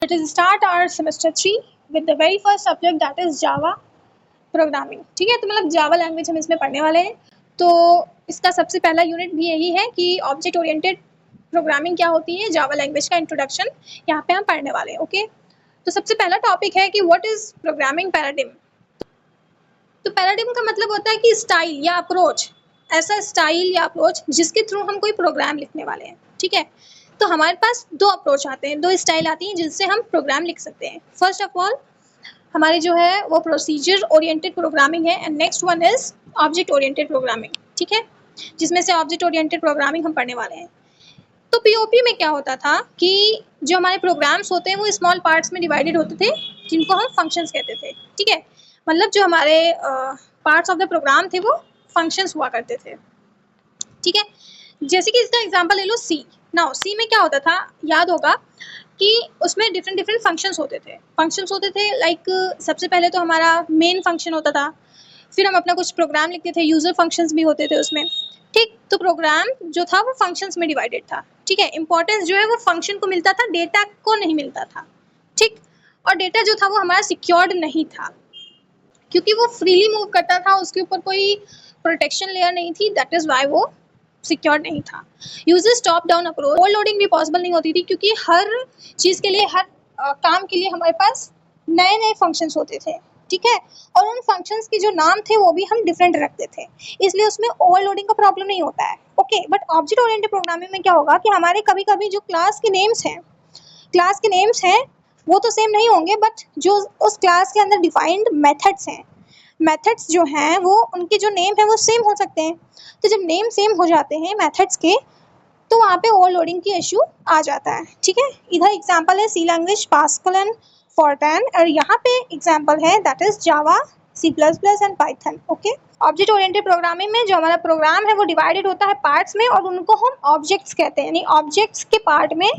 Let us start our semester 3 with the very first subject, that is Java programming. ठीक है, तो मतलब Java language हम इसमें पढ़ने वाले हैं। तो इसका सबसे पहला यूनिट भी यही है कि ऑब्जेक्ट ओरिएंटेड प्रोग्रामिंग क्या होती है, जावा लैंग्वेज का इंट्रोडक्शन यहाँ पे हम पढ़ने वाले हैं। ओके, तो सबसे पहला टॉपिक है कि व्हाट इज प्रोग्रामिंग पैराडिम। तो पैराडिम का मतलब होता है कि स्टाइल या अप्रोच, ऐसा स्टाइल या अप्रोच जिसके थ्रू हम कोई प्रोग्राम लिखने वाले हैं। ठीक है, तो हमारे पास दो अप्रोच आते हैं, दो स्टाइल आती हैं जिनसे हम प्रोग्राम लिख सकते हैं। फर्स्ट ऑफ ऑल हमारी जो है वो प्रोसीजर ओरिएंटेड प्रोग्रामिंग है, and next one is object oriented programming. ठीक है, जिसमें से ऑब्जेक्ट ओरिएंटेड प्रोग्रामिंग हम पढ़ने वाले हैं। तो पीओपी में क्या होता था कि जो हमारे प्रोग्राम्स होते हैं वो स्मॉल पार्ट्स में डिवाइडेड होते थे, जिनको हम फंक्शंस कहते थे। ठीक है, मतलब जो हमारे पार्ट्स ऑफ द प्रोग्राम थे वो फंक्शंस हुआ करते थे। ठीक है, जैसे कि इसका एग्जांपल ले लो सी। नाउ सी में क्या होता था, याद होगा कि उसमें डिफरेंट डिफरेंट फंक्शंस होते थे लाइक सबसे पहले तो हमारा मेन फंक्शन होता था, फिर हम अपना कुछ प्रोग्राम लिखते थे, यूजर फंक्शंस भी होते थे उसमें। ठीक, तो प्रोग्राम जो था वो फंक्शंस में डिवाइडेड था। ठीक है, इंपॉर्टेंस जो है वो फंक्शन को मिलता था, डेटा को नहीं मिलता था। ठीक, और डेटा जो था वो हमारा सिक्योर्ड नहीं था, क्योंकि वो फ्रीली मूव करता था, उसके ऊपर कोई प्रोटेक्शन लेयर नहीं थी, दैट इज वाई वो सिक्योर नहीं था। Users top down approach, overloading भी पॉसिबल नहीं होती थी, क्योंकि हर चीज़ के लिए, हर काम के लिए हमारे पास नए नए फंक्शंस होते थे। ठीक है, और उन फंक्शंस के जो नाम थे वो भी हम डिफरेंट रखते थे, इसलिए उसमें ओवरलोडिंग का प्रॉब्लम नहीं होता है। Okay, but object oriented programming में क्या होगा कि हमारे कभी कभी जो क्लास के नेम्स हैं वो तो सेम नहीं होंगे, बट जो उस क्लास के अंदर डिफाइंड मेथड्स जो हैं वो उनके जो नेम है वो सेम हो सकते हैं। तो जब नेम सेम हो जाते हैं मेथड्स के, तो वहाँ पे ओवरलोडिंग की इशू आ जाता है। ठीक है, इधर एग्जांपल है C language, Pascal and Fortran, और यहाँ पे एग्जांपल है that is Java, C plus plus and Python. Okay, object oriented programming में जो हमारा प्रोग्राम है वो डिवाइडेड होता है पार्ट्स में, और उनको हम ऑब्जेक्ट्स कहते हैं, यानी ऑब्जेक्ट्स के पार्ट में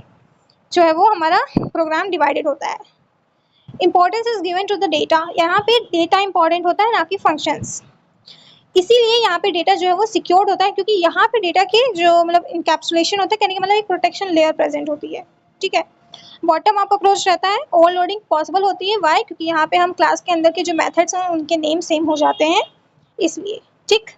जो है वो हमारा प्रोग्राम डिवाइडेड होता है। Importance is given to the data, यहाँ पे डेटा इंपॉर्टेंट होता है, ना कि फंक्शंस। इसीलिए यहाँ पे डेटा जो है वो सिक्योर्ड होता है, क्योंकि यहाँ पे डेटा के जो मतलब इनकैप्सुलेशन होता है, कहने का मतलब एक प्रोटेक्शन लेयर प्रेजेंट होती है। ठीक है, बॉटम अप अप्रोच रहता है, ओवरलोडिंग पॉसिबल होती है, वाई, क्योंकि यहाँ पे हम क्लास के अंदर के जो मेथड्स हैं उनके नेम सेम हो जाते हैं, इसलिए। ठीक,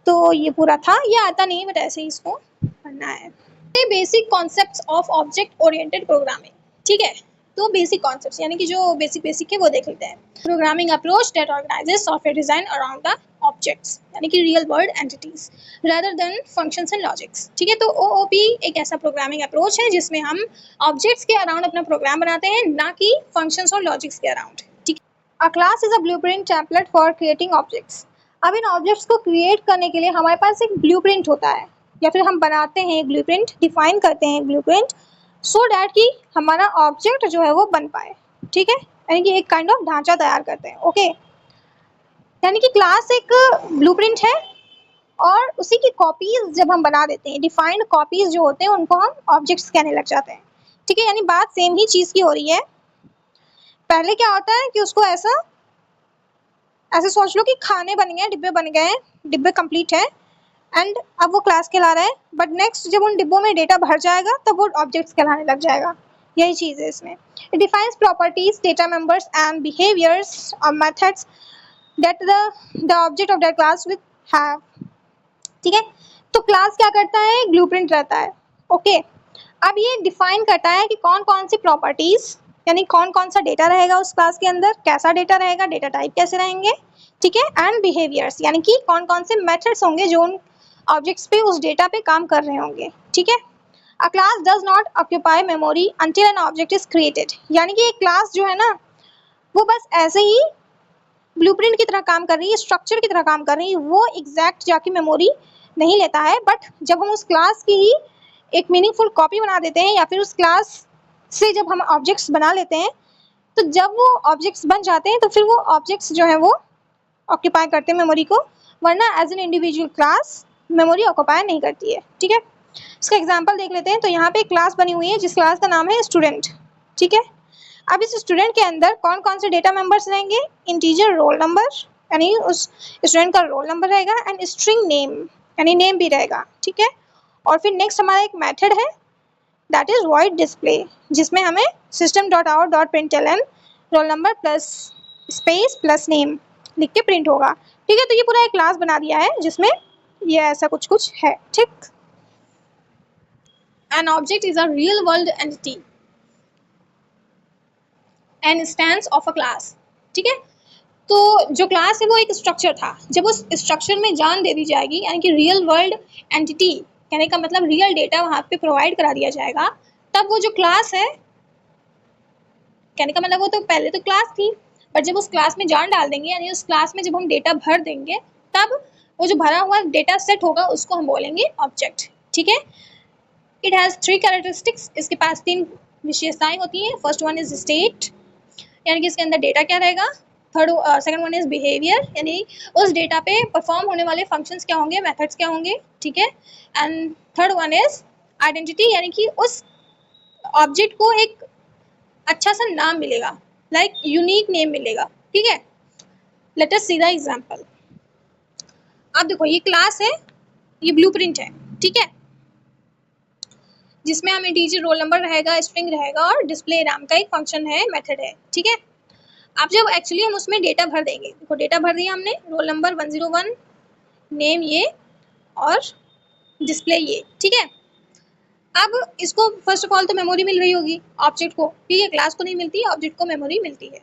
तो ये पूरा था, ये आता नहीं बट ऐसे ही इसको पढ़ना है। Basic concepts of object oriented programming. ठीक है, तो बेसिक कॉन्सेप्ट्स यानी कि जो बेसिक है वो देख लेते हैं। Programming approach that organises software design around the objects, यानी कि real world entities rather than functions and logics. ठीक है, तो ओओपी एक ऐसा प्रोग्रामिंग अप्रोच है जिसमें हम ऑब्जेक्ट्स के अराउंड अपना प्रोग्राम बनाते हैं, ना कि फंक्शंस और लॉजिक्स के अराउंड। ठीक, अ class is a blueprint template for creating objects. अब इन ऑब्जेक्ट्स को क्रिएट करने के लिए हमारे पास एक ब्लूप्रिंट होता है, या फिर हम बनाते हैं एक ब्लूप्रिंट, डिफाइन करते हैं एक ब्लूप्रिंट, सो डैट कि हमारा ऑब्जेक्ट जो है वो बन पाए। ठीक है, यानी कि एक काइंड ऑफ ढांचा तैयार करते हैं। ओके, यानी कि क्लास एक ब्लूप्रिंट है, और उसी की कॉपीज जब हम बना देते हैं, डिफाइंड कॉपीज जो होते हैं उनको हम ऑब्जेक्ट्स कहने लग जाते हैं। ठीक है, यानी बात सेम ही चीज़ की हो रही है। पहले क्या होता है कि उसको ऐसे सोच लो कि खाने बन गए, डिब्बे बन गए हैं, डिब्बे कंप्लीट है, एंड अब वो क्लास कहला रहा है, बट नेक्स्ट जब उन डिब्बों में डेटा भर जाएगा तब वो ऑब्जेक्ट्स कहलाने लग जाएगा। यही चीज़ है इसमें। It defines properties, data members and behaviours और methods that the object of that class will have. ठीक है, तो क्लास क्या करता है, ब्लूप्रिंट रहता है। ओके, अब ये डिफाइन करता है कि कौन कौन सी प्रॉपर्टीज, यानी कौन कौन सा डेटा रहेगा उस क्लास के अंदर, कैसा डेटा रहेगा, डेटा टाइप कैसे रहेंगे। ठीक है, एंड बिहेवियर्स, यानी कि कौन कौन से मेथड्स होंगे जो उन ऑब्जेक्ट्स पे, उस डेटा पे काम कर रहे होंगे। ठीक है, अ class does not occupy memory until an object is created, यानी कि एक क्लास जो है ना वो बस ऐसे ही ब्लूप्रिंट की तरह काम कर रही है, स्ट्रक्चर की तरह काम कर रही है, वो एग्जैक्ट जाके मेमोरी नहीं लेता है, बट जब हम उस क्लास की ही एक मीनिंगफुल कॉपी बना देते हैं, या फिर उस क्लास से जब हम ऑब्जेक्ट्स बना लेते हैं, तो जब वो ऑब्जेक्ट्स बन जाते हैं तो फिर वो ऑब्जेक्ट्स जो है वो ऑक्यूपाई करते हैं मेमोरी को, वरना as an individual class memory occupy नहीं करती है। ठीक है, इसका एग्जांपल देख लेते हैं। तो यहाँ पे एक क्लास बनी हुई है जिस क्लास का नाम है स्टूडेंट। ठीक है, अब इस स्टूडेंट के अंदर कौन कौन से डेटा मेंबर्स रहेंगे, इंटीजर रोल नंबर, यानी उस स्टूडेंट का रोल नंबर रहेगा, एंड स्ट्रिंग नेम, यानी नेम भी रहेगा। ठीक है, और फिर नेक्स्ट हमारा एक मेथड है दैट इज void display, जिसमें हमें system.out.println roll number plus space plus name लिख के प्रिंट होगा। ठीक है, तो ये पूरा एक क्लास बना दिया है जिसमें ये ऐसा कुछ कुछ है। ठीक, an object is a real world entity and stands of a class. ठीक है, तो जो क्लास है वो एक स्ट्रक्चर था, जब उस स्ट्रक्चर में जान दे दी जाएगी, यानी कि रियल वर्ल्ड एंटिटी कहने का मतलब रियल डेटा वहाँ पे प्रोवाइड करा दिया जाएगा, तब वो जो क्लास है, कहने का मतलब वो तो पहले तो क्लास थी, बट जब उस क्लास में जान डाल देंगे, यानी उस क्लास में जब हम डेटा भर देंगे, तब वो जो भरा हुआ डेटा सेट होगा उसको हम बोलेंगे ऑब्जेक्ट। ठीक है, इट हैज़ 3 कैरेक्टरिस्टिक्स, इसके पास 3 विशेषताएं होती हैं। फर्स्ट वन इज स्टेट, यानी कि इसके अंदर डेटा क्या रहेगा। सेकंड वन इज बिहेवियर, यानी उस डेटा पे परफॉर्म होने वाले फंक्शंस क्या होंगे, मेथड्स क्या होंगे। ठीक है, and third one is identity, यानी कि उस ऑब्जेक्ट को एक अच्छा सा नाम मिलेगा, लाइक यूनिक नेम मिलेगा। ठीक है, let us see the example. अब देखो ये क्लास है, ये ब्लूप्रिंट है। ठीक है, जिसमें हमें इंटीजर रोल नंबर रहेगा, स्ट्रिंग रहेगा और डिस्प्ले नाम का एक फंक्शन है, मेथड है। ठीक है, अब जब एक्चुअली हम उसमें डेटा भर देंगे, देखो डेटा भर दिया हमने, रोल नंबर 101, नेम ये और डिस्प्ले ये। ठीक है, अब इसको फर्स्ट ऑफ ऑल तो मेमोरी मिल रही होगी ऑब्जेक्ट को। ठीक है, क्लास को नहीं मिलती, ऑब्जेक्ट को मेमोरी मिलती है।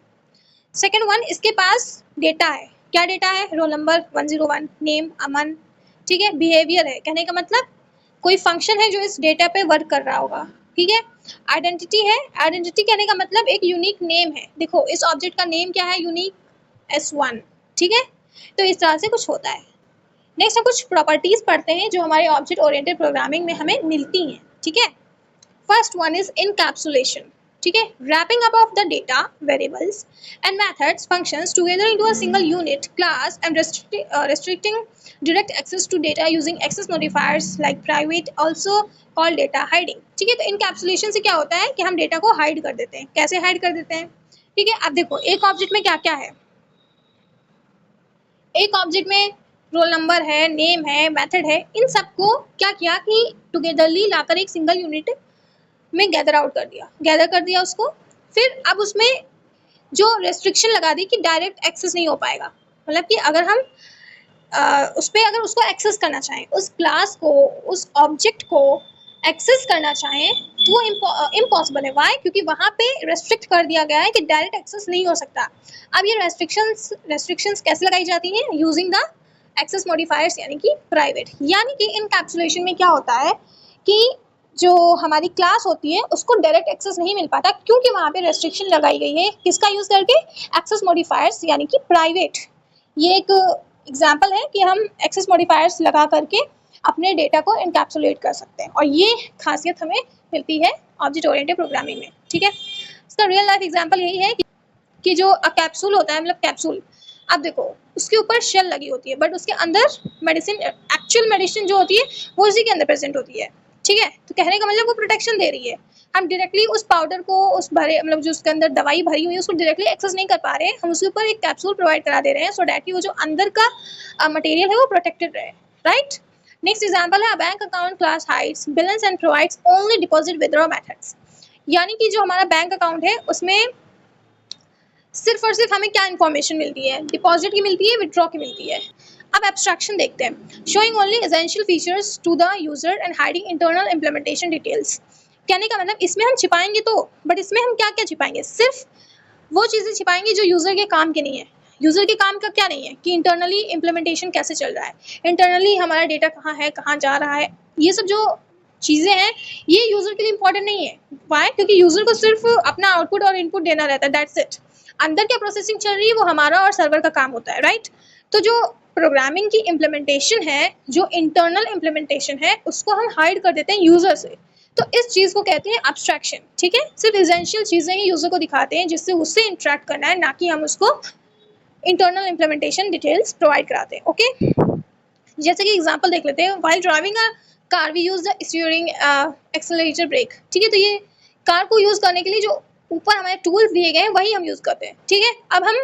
सेकेंड वन, इसके पास डेटा है, क्या डेटा है, रोल नंबर 101, नेम अमन। ठीक है, बिहेवियर है, कहने का मतलब कोई फंक्शन है जो इस डेटा पे वर्क कर रहा होगा। ठीक है, आइडेंटिटी है, आइडेंटिटी कहने का मतलब एक यूनिक नेम है। देखो इस ऑब्जेक्ट का नेम क्या है, यूनिक S1। ठीक है, तो इस तरह से कुछ होता है। नेक्स्ट हम कुछ प्रॉपर्टीज पढ़ते हैं जो हमारे ऑब्जेक्ट ओरिएंटेड प्रोग्रामिंग में हमें मिलती हैं। ठीक है, फर्स्ट वन इज इनकैप्सुलेशन। ठीक है, wrapping up of the data, variables and methods, functions together into a single unit, class and restricting direct access to data using access modifiers like private, also called data hiding. ठीक है, तो encapsulation से क्या होता है कि हम data को हाइड कर देते हैं। कैसे हाइड कर देते हैं? ठीक है, अब देखो एक ऑब्जेक्ट में क्या क्या है, एक ऑब्जेक्ट में रोल नंबर है, नेम है, मेथड है, इन सबको क्या किया कि टुगेदरली लाकर एक सिंगल यूनिट में गैदर आउट कर दिया, गैदर कर दिया उसको। फिर अब उसमें जो रेस्ट्रिक्शन लगा दी कि डायरेक्ट एक्सेस नहीं हो पाएगा, मतलब कि अगर हम उस पर अगर उसको एक्सेस करना चाहें, उस क्लास को, उस ऑब्जेक्ट को एक्सेस करना चाहें तो वो इम्पॉसिबल है। वाई? क्योंकि वहाँ पे रेस्ट्रिक्ट कर दिया गया है कि डायरेक्ट एक्सेस नहीं हो सकता। अब ये रेस्ट्रिक्शंस कैसे लगाई जाती हैं? यूजिंग द एक्सेस मॉडिफायर्स, यानी कि प्राइवेट। यानी कि इनकैप्सुलेशन में क्या होता है कि जो हमारी क्लास होती है उसको डायरेक्ट एक्सेस नहीं मिल पाता, क्योंकि वहाँ पे रेस्ट्रिक्शन लगाई गई है, किसका यूज़ करके? एक्सेस मॉडिफायर्स, यानी कि प्राइवेट। ये एक एग्जांपल है कि हम एक्सेस मॉडिफायर्स लगा करके अपने डेटा को इनकैप्सुलेट कर सकते हैं, और ये खासियत हमें मिलती है ऑब्जेक्ट ओरिएंटेड प्रोग्रामिंग में। ठीक है, इसका रियल लाइफ एग्जाम्पल यही है कि जो कैप्सूल होता है, मतलब कैप्सूल, अब देखो उसके ऊपर शेल लगी होती है, बट उसके अंदर मेडिसिन, एक्चुअल मेडिसिन जो होती है वो उसी के अंदर प्रेजेंट होती है। ठीक है, तो कहने का मतलब वो प्रोटेक्शन दे रही है। हम डायरेक्टली उस पाउडर को, उस भरे मतलब जो उसके अंदर दवाई भरी हुई है उसको डायरेक्टली एक्सेस नहीं कर पा रहे हैं, हम उसके ऊपर एक कैप्सूल प्रोवाइड करा दे रहे हैं, सो डैट कि वो जो अंदर का मटेरियल है वो प्रोटेक्टेड रहे। राइट, नेक्स्ट एग्जांपल है, bank account class hides balance and provides only deposit withdraw methods. यानी कि जो हमारा बैंक अकाउंट है उसमें सिर्फ और सिर्फ हमें क्या इन्फॉर्मेशन मिलती है? डिपॉजिट की मिलती है, विथड्रॉ की मिलती है। अब एब्स्ट्रैक्शन देखते हैं, showing only essential features to the user and hiding internal implementation details. कहने का मतलब इसमें हम छिपाएंगे तो, बट इसमें हम क्या क्या छिपाएंगे? सिर्फ वो चीज़ें छिपाएंगे जो यूजर के काम की नहीं है। यूजर के काम का क्या नहीं है कि इंटरनली इम्प्लीमेंटेशन कैसे चल रहा है, इंटरनली हमारा डेटा कहाँ है, कहाँ जा रहा है, ये सब जो चीज़ें हैं ये यूजर के लिए इंपॉर्टेंट नहीं है। वाई? क्योंकि यूजर को सिर्फ अपना आउटपुट और इनपुट देना रहता है, दैट्स इट। अंदर क्या प्रोसेसिंग चल रही है वो हमारा और सर्वर का काम होता है। राइट, तो जो प्रोग्रामिंग की इम्प्लीमेंटेशन है, जो इंटरनल इम्प्लीमेंटेशन है, उसको हम हाइड कर देते हैं यूजर से, तो इस चीज़ को कहते हैं एब्स्ट्रैक्शन। ठीक है, सिर्फ एसेंशियल चीज़ें ही यूजर को दिखाते हैं जिससे उससे इंटरेक्ट करना है, ना कि हम उसको इंटरनल इम्प्लीमेंटेशन डिटेल्स प्रोवाइड कराते हैं। ओके, जैसे कि एग्जांपल देख लेते हैं, while driving a car we use the steering accelerator brake. ठीक है, तो ये कार को यूज़ करने के लिए जो ऊपर हमारे टूल्स दिए गए हैं वही हम यूज़ करते हैं। ठीक है, अब हम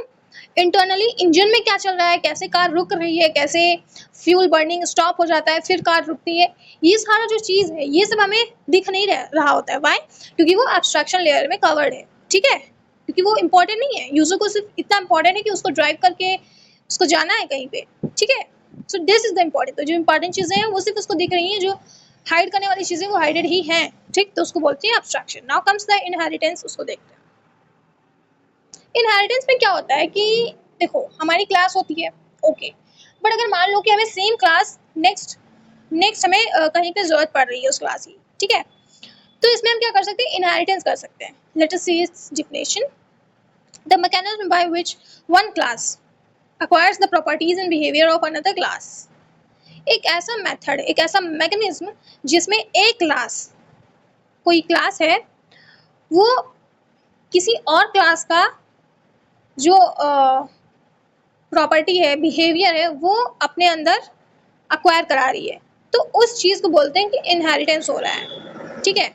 इंटरनली इंजन में क्या चल रहा है, कैसे कार रुक रही है, कैसे फ्यूल बर्निंग स्टॉप हो जाता है, फिर कार रुकती है, ये सारा जो चीज़ है ये सब हमें दिख नहीं रहा होता है। वाई? क्योंकि वो एब्स्ट्रैक्शन लेयर में कवर्ड है, ठीक है, क्योंकि वो इंपॉर्टेंट नहीं है, यूजर को सिर्फ इतना इंपॉर्टेंट है कि उसको ड्राइव करके उसको जाना है कहीं पे, ठीक है। So this is the important. तो जो इंपॉर्टेंट चीज़ें हैं वो सिर्फ उसको दिख रही हैं, जो हाइड करने वाली चीज़ें वो हाइडेड ही हैं, ठीक। तो उसको बोलते हैं abstraction. Now comes the inheritance, उसको देखते हैं। इनहेरिटेंस में क्या होता है कि देखो हमारी क्लास होती है, ओके, बट अगर मान लो कि हमें सेम क्लास नेक्स्ट हमें कहीं पे जरूरत पड़ रही है उस क्लास की, ठीक है, तो इसमें हम क्या कर सकते हैं, इनहेरिटेंस कर सकते हैं। Let us see it's definition. The mechanism by which one class acquires the properties and behavior of another class। एक ऐसा मेथड, एक ऐसा मैकेनिज्म जिसमें एक क्लास, कोई क्लास है, वो किसी और क्लास का जो प्रॉपर्टी है, बिहेवियर है, वो अपने अंदर अक्वायर करा रही है, तो उस चीज़ को बोलते हैं कि इनहेरिटेंस हो रहा है, ठीक है।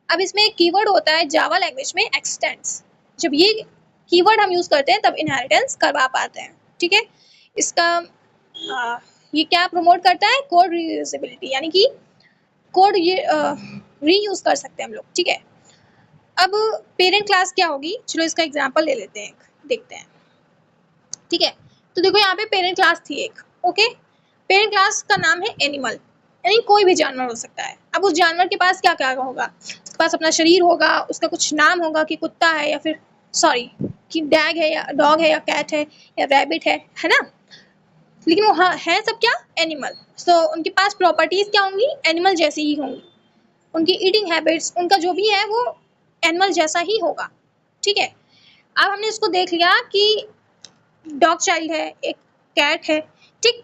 अब इसमें एक कीवर्ड होता है जावा लैंग्वेज में, एक्सटेंड्स। जब ये कीवर्ड हम यूज़ करते हैं तब इनहेरिटेंस करवा पाते हैं, ठीक है। इसका ये क्या प्रमोट करता है, कोड रीयूजेबिलिटी, यानी कि कोड ये रीयूज कर सकते हैं हम लोग, ठीक है। अब पेरेंट क्लास क्या होगी, चलो इसका एग्जांपल ले लेते हैं, देखते हैं, ठीक है। तो देखो यहाँ पे पेरेंट क्लास थी एक, ओके। पेरेंट क्लास का नाम है एनिमल, यानी कोई भी जानवर हो सकता है। अब उस जानवर के पास क्या क्या होगा, उसके पास अपना शरीर होगा, उसका कुछ नाम होगा कि कुत्ता है या फिर सॉरी कि डैग है या डॉग है या कैट है या रैबिट है ना, लेकिन वो हाँ है सब क्या, एनिमल। सो उनके पास प्रॉपर्टीज क्या होंगी, एनिमल जैसी ही होंगी। उनकी ईटिंग हैबिट्स, उनका जो भी है वो एनिमल जैसा ही होगा, ठीक है। अब हमने इसको देख लिया कि डॉग चाइल्ड है, एक कैट है, ठीक।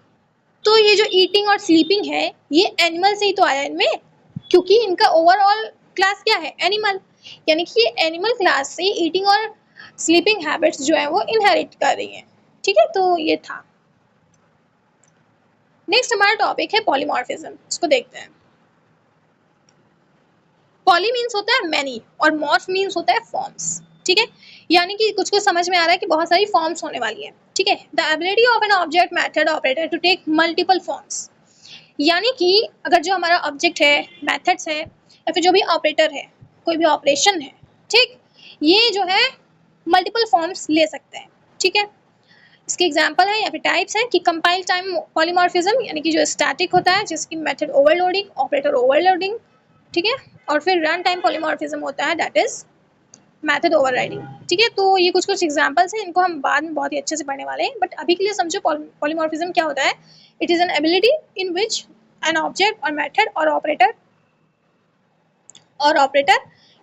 तो ये जो ईटिंग और स्लीपिंग है ये एनिमल से ही तो आया इनमें, क्योंकि इनका ओवरऑल क्लास क्या है, एनिमल, यानी कि ये एनिमल क्लास से ईटिंग और स्लीपिंग हैबिट्स जो है वो इनहेरिट कर रही हैं, ठीक है। तो ये था। नेक्स्ट हमारा टॉपिक है पॉलीमॉर्फिज्म, इसको देखते हैं। पॉली मीन्स होता है मैनी और मॉर्फ मीन्स होता है फॉर्म्स, ठीक है। यानी कि कुछ समझ में आ रहा है कि बहुत सारी फॉर्म्स होने वाली है, ठीक है। The ability of an object method operator to take multiple forms, यानी कि अगर जो हमारा ऑब्जेक्ट है, मेथड्स है या फिर जो भी ऑपरेटर है, कोई भी ऑपरेशन है, ठीक, ये जो है मल्टीपल फॉर्म्स ले सकते हैं, ठीक है। इसके एग्जांपल है या फिर टाइप्स हैं कि कंपाइल टाइम पॉलीमॉर्फिज्म, यानी कि जो स्टैटिक होता है जिसकी मेथड ओवरलोडिंग, ऑपरेटर ओवरलोडिंग, ठीक है। और फिर रन टाइम पॉलीमॉर्फिज्म होता है, दैट इज मेथड ओवरराइडिंग, ठीक है। तो ये कुछ एग्जांपल्स हैं, इनको हम बाद में बहुत ही अच्छे से पढ़ने वाले हैं, बट अभी के लिए समझो पॉलीमॉर्फिज्म क्या होता है। It is an ability in which an object और मेथड और operator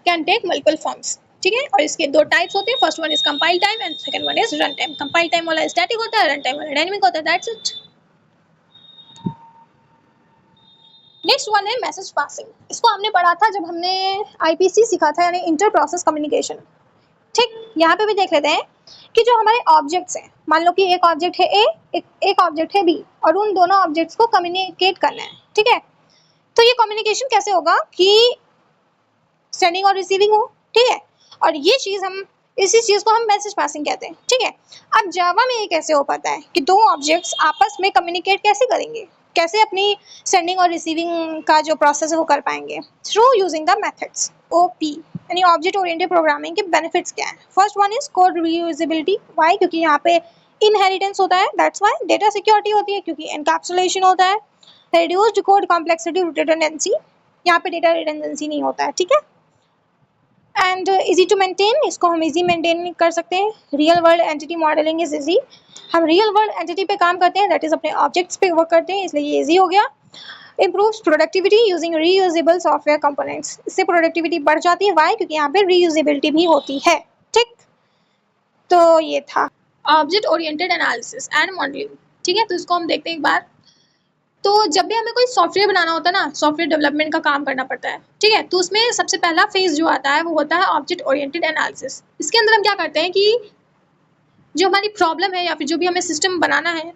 can take multiple forms, ठीक है। और इसके दो टाइप्स होते हैं, first one is compile time and second one is run time. Compile time वाला स्टैटिक होता है, रन टाइम वाला डायनेमिक होता है, दैट्स इट। नेक्स्ट वन है मैसेज पासिंग। इसको हमने पढ़ा था जब हमने आईपीसी सीखा था, यानी इंटर प्रोसेस कम्युनिकेशन, ठीक। यहाँ पे भी देख लेते हैं कि जो हमारे ऑब्जेक्ट्स हैं, मान लो कि एक ऑब्जेक्ट है ए, एक ऑब्जेक्ट है बी, और उन दोनों ऑब्जेक्ट्स को कम्युनिकेट करना है, ठीक है। तो ये कम्युनिकेशन कैसे होगा कि सेंडिंग और रिसीविंग हो, ठीक है। और ये चीज़ हम इसी चीज़ को हम मैसेज पासिंग कहते हैं, ठीक है। अब जावा में ये कैसे हो पाता है कि दो ऑब्जेक्ट्स आपस में कम्युनिकेट कैसे करेंगे, कैसे अपनी सेंडिंग और रिसीविंग का जो प्रोसेस है वो कर पाएंगे, through using the methods OP, यानी ऑब्जेक्ट ओरिएंटेड प्रोग्रामिंग के बेनिफिट्स क्या है। First one is code reusability, why, क्योंकि यहाँ पे इनहेरिटेंस होता है, दैट्स वाई। डेटा सिक्योरिटी होती है क्योंकि एनकैप्सुलेशन होता है। रिड्यूस्ड कोड कॉम्प्लेक्सिटी रिडंडेंसी, यहाँ पे डेटा रिडंडेंसी नहीं होता है, ठीक है। एंड इजी टू मेंटेन, इसको हम इजी मेंटेन कर सकते हैं। Real world entity modelling is easy, हम रियल वर्ल्ड एंटिटी पे काम करते हैं, दैट इज अपने ऑब्जेक्ट्स पे वर्क करते हैं, इसलिए ये इजी हो गया। Improves productivity using reusable software components, इससे प्रोडक्टिविटी बढ़ जाती है, वाई, क्योंकि यहाँ पे रीयूजेबिलिटी भी होती है, ठीक। तो ये था object oriented analysis and modelling, ठीक है। तो इसको हम देखते हैं एक बार। तो जब भी हमें कोई सॉफ्टवेयर बनाना होता है ना, सॉफ्टवेयर डेवलपमेंट का काम करना पड़ता है, ठीक है, तो उसमें सबसे पहला फेज जो आता है वो होता है ऑब्जेक्ट ओरिएंटेड एनालिसिस। इसके अंदर हम क्या करते हैं कि जो हमारी प्रॉब्लम है या फिर जो भी हमें सिस्टम बनाना है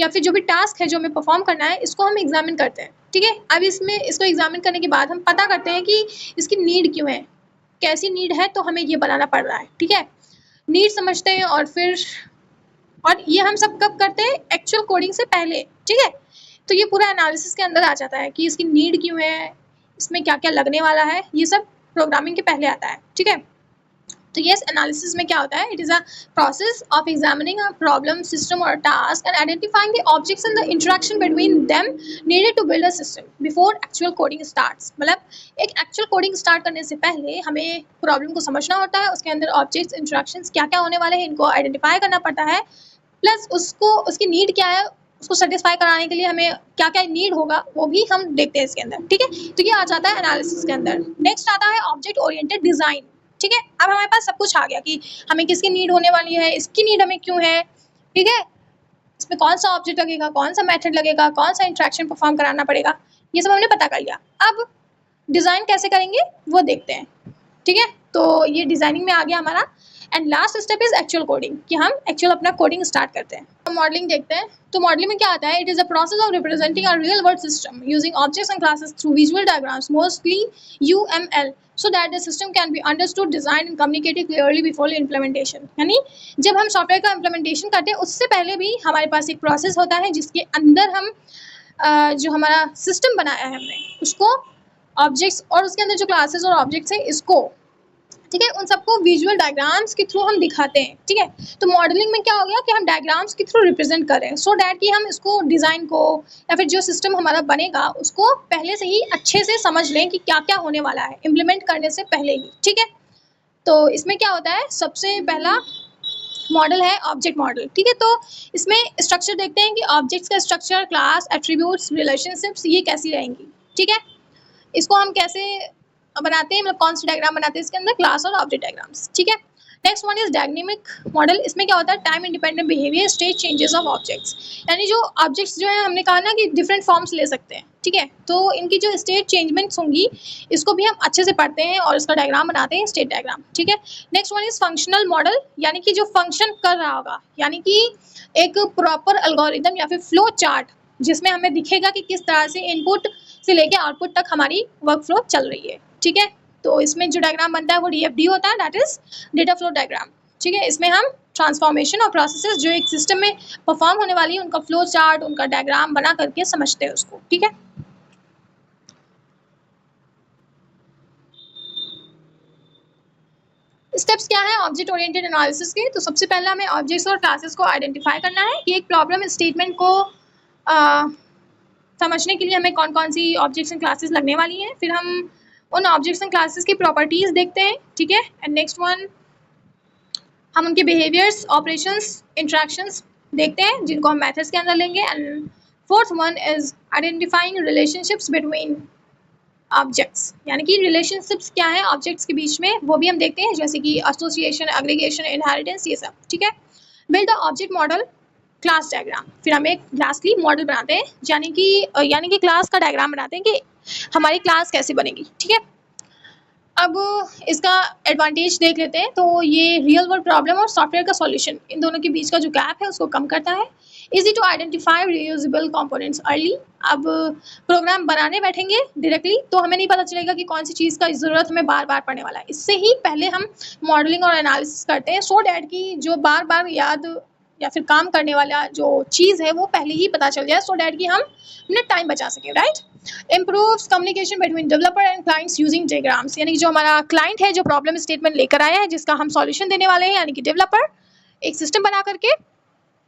या फिर जो भी टास्क है जो हमें परफॉर्म करना है, इसको हम एग्जामिन करते हैं, ठीक है। अब इसमें इसको एग्जामिन करने के बाद हम पता करते हैं कि इसकी नीड क्यों है, कैसी नीड है, तो हमें ये बनाना पड़ रहा है, ठीक है। नीड समझते हैं और फिर और ये हम सब कब करते हैं? एक्चुअल कोडिंग से पहले, ठीक है। तो ये पूरा एनालिसिस के अंदर आ जाता है कि इसकी नीड क्यों है, इसमें क्या क्या लगने वाला है, ये सब प्रोग्रामिंग के पहले आता है, ठीक है। तो यस, एनालिसिस में क्या होता है? It is a process of examining a problem, system और task and identifying the objects and the interaction between them needed to build a system before actual coding starts. मतलब एक एक्चुअल कोडिंग स्टार्ट करने से पहले हमें problem को समझना होता है, उसके अंदर ऑब्जेक्ट्स, इंटरेक्शंस क्या क्या होने वाले हैं, इनको आइडेंटिफाई करना पड़ता है, प्लस उसको उसकी नीड क्या है, उसको सेटिस्फाई कराने के लिए हमें क्या क्या नीड होगा वो भी हम देखते हैं इसके अंदर, ठीक है। तो ये आ जाता है एनालिसिस के अंदर। नेक्स्ट आता है ऑब्जेक्ट ओरिएंटेड डिजाइन, ठीक है। अब हमारे पास सब कुछ आ गया कि हमें किसकी नीड होने वाली है, इसकी नीड हमें क्यों है, ठीक है, इसमें कौन सा ऑब्जेक्ट लगेगा, कौन सा मेथड लगेगा, कौन सा इंटरेक्शन परफॉर्म कराना पड़ेगा, ये सब हमने पता कर लिया। अब डिज़ाइन कैसे करेंगे वो देखते हैं, ठीक है। तो ये डिज़ाइनिंग में आ गया हमारा। And last step is actual coding, कि हम एक्चुअल अपना कोडिंग स्टार्ट करते हैं। तो मॉडलिंग देखते हैं। तो मॉडलिंग में क्या आता है? It is a process of representing a real world system using objects and classes through visual diagrams, mostly UML, so that the system can be understood, designed and communicated clearly before implementation। यानी जब हम software का implementation करते हैं उससे पहले भी हमारे पास एक प्रोसेस होता है जिसके अंदर हम जो हमारा सिस्टम बनाया है हमने उसको, ऑब्जेक्ट्स और उसके अंदर जो क्लासेस और ऑब्जेक्ट्स हैं इसको, ठीक है, उन सबको विजुअल डायग्राम्स के थ्रू हम दिखाते हैं, ठीक है। तो मॉडलिंग में क्या हो गया कि हम डायग्राम्स के थ्रू रिप्रेजेंट कर रहे हैं, सो डैट कि हम इसको डिज़ाइन को या फिर जो सिस्टम हमारा बनेगा उसको पहले से ही अच्छे से समझ लें कि क्या क्या होने वाला है इम्प्लीमेंट करने से पहले ही, ठीक है। तो इसमें क्या होता है? सबसे पहला मॉडल है ऑब्जेक्ट मॉडल, ठीक है। तो इसमें स्ट्रक्चर देखते हैं कि ऑब्जेक्ट्स का स्ट्रक्चर, क्लास, एट्रीब्यूट्स, रिलेशनशिप्स ये कैसी रहेंगी, ठीक है। इसको हम कैसे बनाते हैं, मतलब कौन सी डायग्राम बनाते हैं इसके अंदर? क्लास और ऑब्जेक्ट डायग्राम्स, ठीक है। Next one is dynamic model. इसमें क्या होता है? Time independent behaviour, state changes of objects. यानी जो ऑब्जेक्ट्स जो है हमने कहा ना कि डिफरेंट फॉर्म्स ले सकते हैं, ठीक है। तो इनकी जो स्टेट चेंजमेंट्स होंगी इसको भी हम अच्छे से पढ़ते हैं और इसका डायग्राम बनाते हैं, स्टेट डायग्राम, ठीक है। Next one is functional model, यानी कि जो फंक्शन कर रहा होगा, यानी कि एक प्रॉपर एल्गोरिदम या फिर फ्लो चार्ट जिसमें हमें दिखेगा कि किस तरह से इनपुट से लेके आउटपुट तक हमारी वर्क फ्लो चल रही है, ठीक है। तो इसमें जो डायग्राम बनता है वो DFD होता है, that is data flow diagram, ठीक है। इसमें हम ट्रांसफॉर्मेशन और प्रोसेसेस जो एक सिस्टम में परफॉर्म होने वाली है उनका फ्लो चार्ट, उनका डायग्राम बना करके समझते हैं उसको, ठीक है। स्टेप्स क्या है ऑब्जेक्ट ओरिएंटेड एनालिसिस के? तो सबसे पहले हमें ऑब्जेक्ट्स और क्लासेस को आइडेंटिफाई करना है कि एक प्रॉब्लम स्टेटमेंट को समझने के लिए हमें कौन कौन सी ऑब्जेक्ट्स एंड क्लासेस लगने वाली हैं। फिर हम उन ऑब्जेक्ट्स एंड क्लासेस की प्रॉपर्टीज देखते हैं, ठीक है। एंड नेक्स्ट वन हम उनके बिहेवियर्स, ऑपरेशंस, इंट्रैक्शंस देखते हैं जिनको हम मेथड्स के अंदर लेंगे। And fourth one is identifying relationships between objects, यानी कि रिलेशनशिप्स क्या है ऑब्जेक्ट्स के बीच में वो भी हम देखते हैं, जैसे कि एसोसिएशन, एग्रीगेशन, इनहेरिटेंस, ये सब, ठीक है। Build the object model, class diagram. फिर हम एक लास्टली मॉडल बनाते हैं, यानी कि क्लास का डायग्राम बनाते हैं कि हमारी क्लास कैसे बनेगी, ठीक है। अब इसका एडवांटेज देख लेते हैं। तो ये रियल वर्ल्ड प्रॉब्लम और सॉफ्टवेयर का सॉल्यूशन, इन दोनों के बीच का जो गैप है उसको कम करता है। Easy to identify reusable components early. अब प्रोग्राम बनाने बैठेंगे डायरेक्टली तो हमें नहीं पता चलेगा कि कौन सी चीज़ का ज़रूरत हमें बार बार पड़ने वाला है। इससे ही पहले हम मॉडलिंग और एनालिसिस करते हैं, सो डैट की जो बार बार याद या फिर काम करने वाला जो चीज़ है वो पहले ही पता चल जाए, सो डैट कि हम अपना टाइम बचा सकें, right. Improves communication between developer and clients using diagrams, यानी कि जो हमारा क्लाइंट है जो प्रॉब्लम स्टेटमेंट लेकर आया है जिसका हम सॉल्यूशन देने वाले हैं, यानी कि डेवलपर एक सिस्टम बना करके,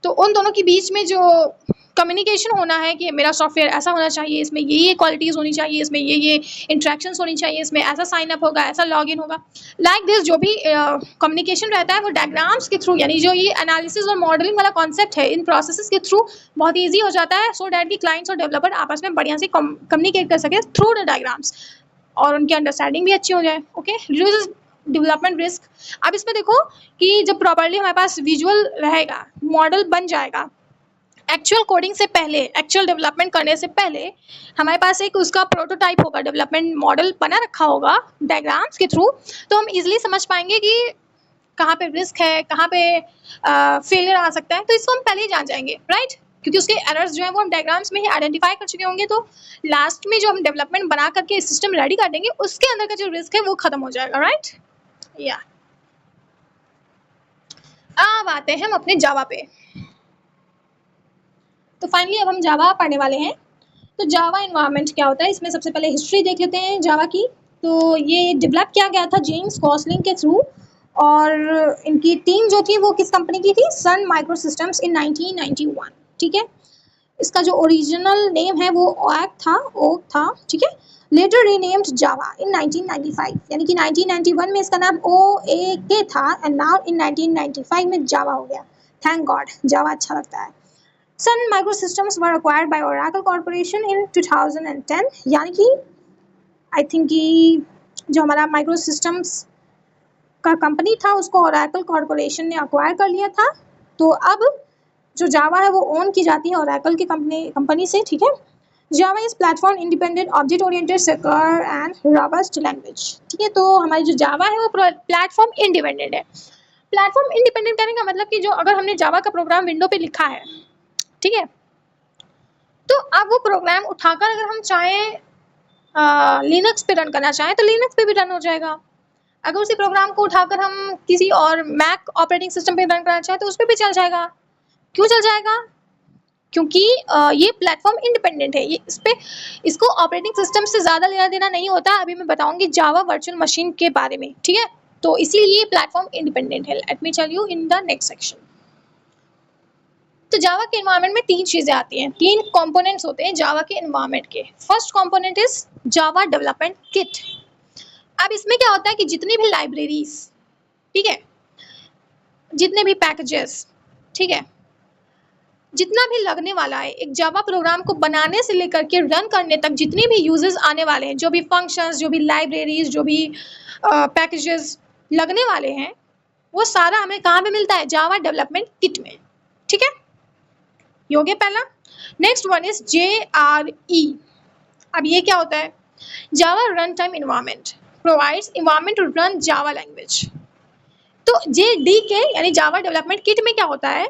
तो उन दोनों के बीच में जो कम्युनिकेशन होना है कि मेरा सॉफ्टवेयर ऐसा होना चाहिए, इसमें ये क्वालिटीज़ होनी चाहिए, इसमें ये इंट्रैक्शंस होनी चाहिए, इसमें ऐसा साइन अप होगा, ऐसा लॉगिन होगा, लाइक दिस जो भी कम्युनिकेशन रहता है वो डायग्राम्स के थ्रू, यानी जो ये एनालिसिस और मॉडलिंग वाला कॉन्सेप्ट है इन प्रोसेसेस के थ्रू बहुत ईजी हो जाता है, सो डैट कि क्लाइंट्स और डेवलपर आपस में बढ़िया से कम्युनिकेट कर सके थ्रू द डायग्राम्स और उनकी अंडरस्टैंडिंग भी अच्छी हो जाए, ओके। Reduce development risk. अब इसमें देखो कि जब प्रॉपर्ली हमारे पास विजुअल रहेगा, मॉडल बन जाएगा, एक्चुअल कोडिंग से पहले, एक्चुअल डेवलपमेंट करने से पहले हमारे पास एक उसका प्रोटोटाइप होगा, डेवलपमेंट मॉडल बना रखा होगा डायग्राम्स के थ्रू, तो हम इजीली समझ पाएंगे कि कहाँ पे रिस्क है, कहाँ पे फेलियर आ सकता है, तो इसको हम पहले ही जान जाएंगे, राइट। क्योंकि उसके एरर्स जो है वो हम डायग्राम्स में ही आइडेंटिफाई कर चुके होंगे, तो लास्ट में जो हम डेवलपमेंट बना करके सिस्टम रेडी कर देंगे उसके अंदर का जो रिस्क है वो खत्म हो जाएगा, राइट। या अब आते हैं हम अपने जावा पे। फाइनली अब हम जावा पढ़ने वाले हैं। तो जावा इन्वायरमेंट क्या होता है, इसमें सबसे पहले हिस्ट्री देख लेते हैं जावा की। तो ये डेवलप किया गया था जेम्स गॉसलिंग के थ्रू, और इनकी टीम जो थी वो किस कंपनी की थी, सन माइक्रो सिस्टम्स इन 1991। ठीक है, इसका जो ओरिजिनल नेम है वो ओक था। ठीक है, लेटर रीनेम्ड जावा इन 1995, यानी कि 1991 में इसका नाम OAK था एंड नाउ इन 1995 में जावा हो गया। थैंक गॉड, जावा अच्छा लगता है। Sun Microsystems were acquired by Oracle Corporation in 2010, यानी कि आई थिंक कि जो हमारा माइक्रो सिस्टम्स का कंपनी था उसको Oracle Corporation ने अक्वायर कर लिया था। तो अब जो जावा है वो ओन की जाती है Oracle की कंपनी से। ठीक है, Java is platform independent object oriented secure and robust language. ठीक है, तो हमारी जो जावा है वो प्लेटफॉर्म इंडिपेंडेंट है। प्लेटफॉर्म इंडिपेंडेंट कहने का मतलब कि जो अगर हमने जावा का प्रोग्राम विंडो पे लिखा है, ठीक है, तो अब वो प्रोग्राम उठाकर अगर हम चाहें लिनक्स पे रन करना चाहें तो लिनक्स पे भी रन हो जाएगा। अगर उसी प्रोग्राम को उठाकर हम किसी और मैक ऑपरेटिंग सिस्टम पे रन करना चाहें तो उस पर भी चल जाएगा। क्यों चल जाएगा? क्योंकि ये प्लेटफॉर्म इंडिपेंडेंट है, ये इसको ऑपरेटिंग सिस्टम से ज़्यादा लेना देना नहीं होता। अभी मैं बताऊंगी जावा वर्चुअल मशीन के बारे में। ठीक है, तो इसीलिए ये प्लेटफॉर्म इंडिपेंडेंट है। Let me tell you in the next section. तो जावा के एनवायरनमेंट में 3 चीज़ें आती हैं, 3 कंपोनेंट्स होते हैं जावा के एनवायरनमेंट के। First component is Java development kit. अब इसमें क्या होता है कि जितनी भी लाइब्रेरीज, ठीक है, जितने भी पैकेजेस, ठीक है, जितना भी लगने वाला है एक जावा प्रोग्राम को बनाने से लेकर के रन करने तक, जितने भी यूजेस आने वाले हैं, जो भी फंक्शंस, जो भी लाइब्रेरीज, जो भी पैकेजेस लगने वाले हैं, वो सारा हमें कहाँ पे मिलता है? जावा डेवलपमेंट किट में। ठीक है, ये हो गया पहला। Next one is JRE। अब ये क्या होता है? Java run time environment provides environment to run Java language. तो JDK यानी जावा डेवलपमेंट किट में क्या होता है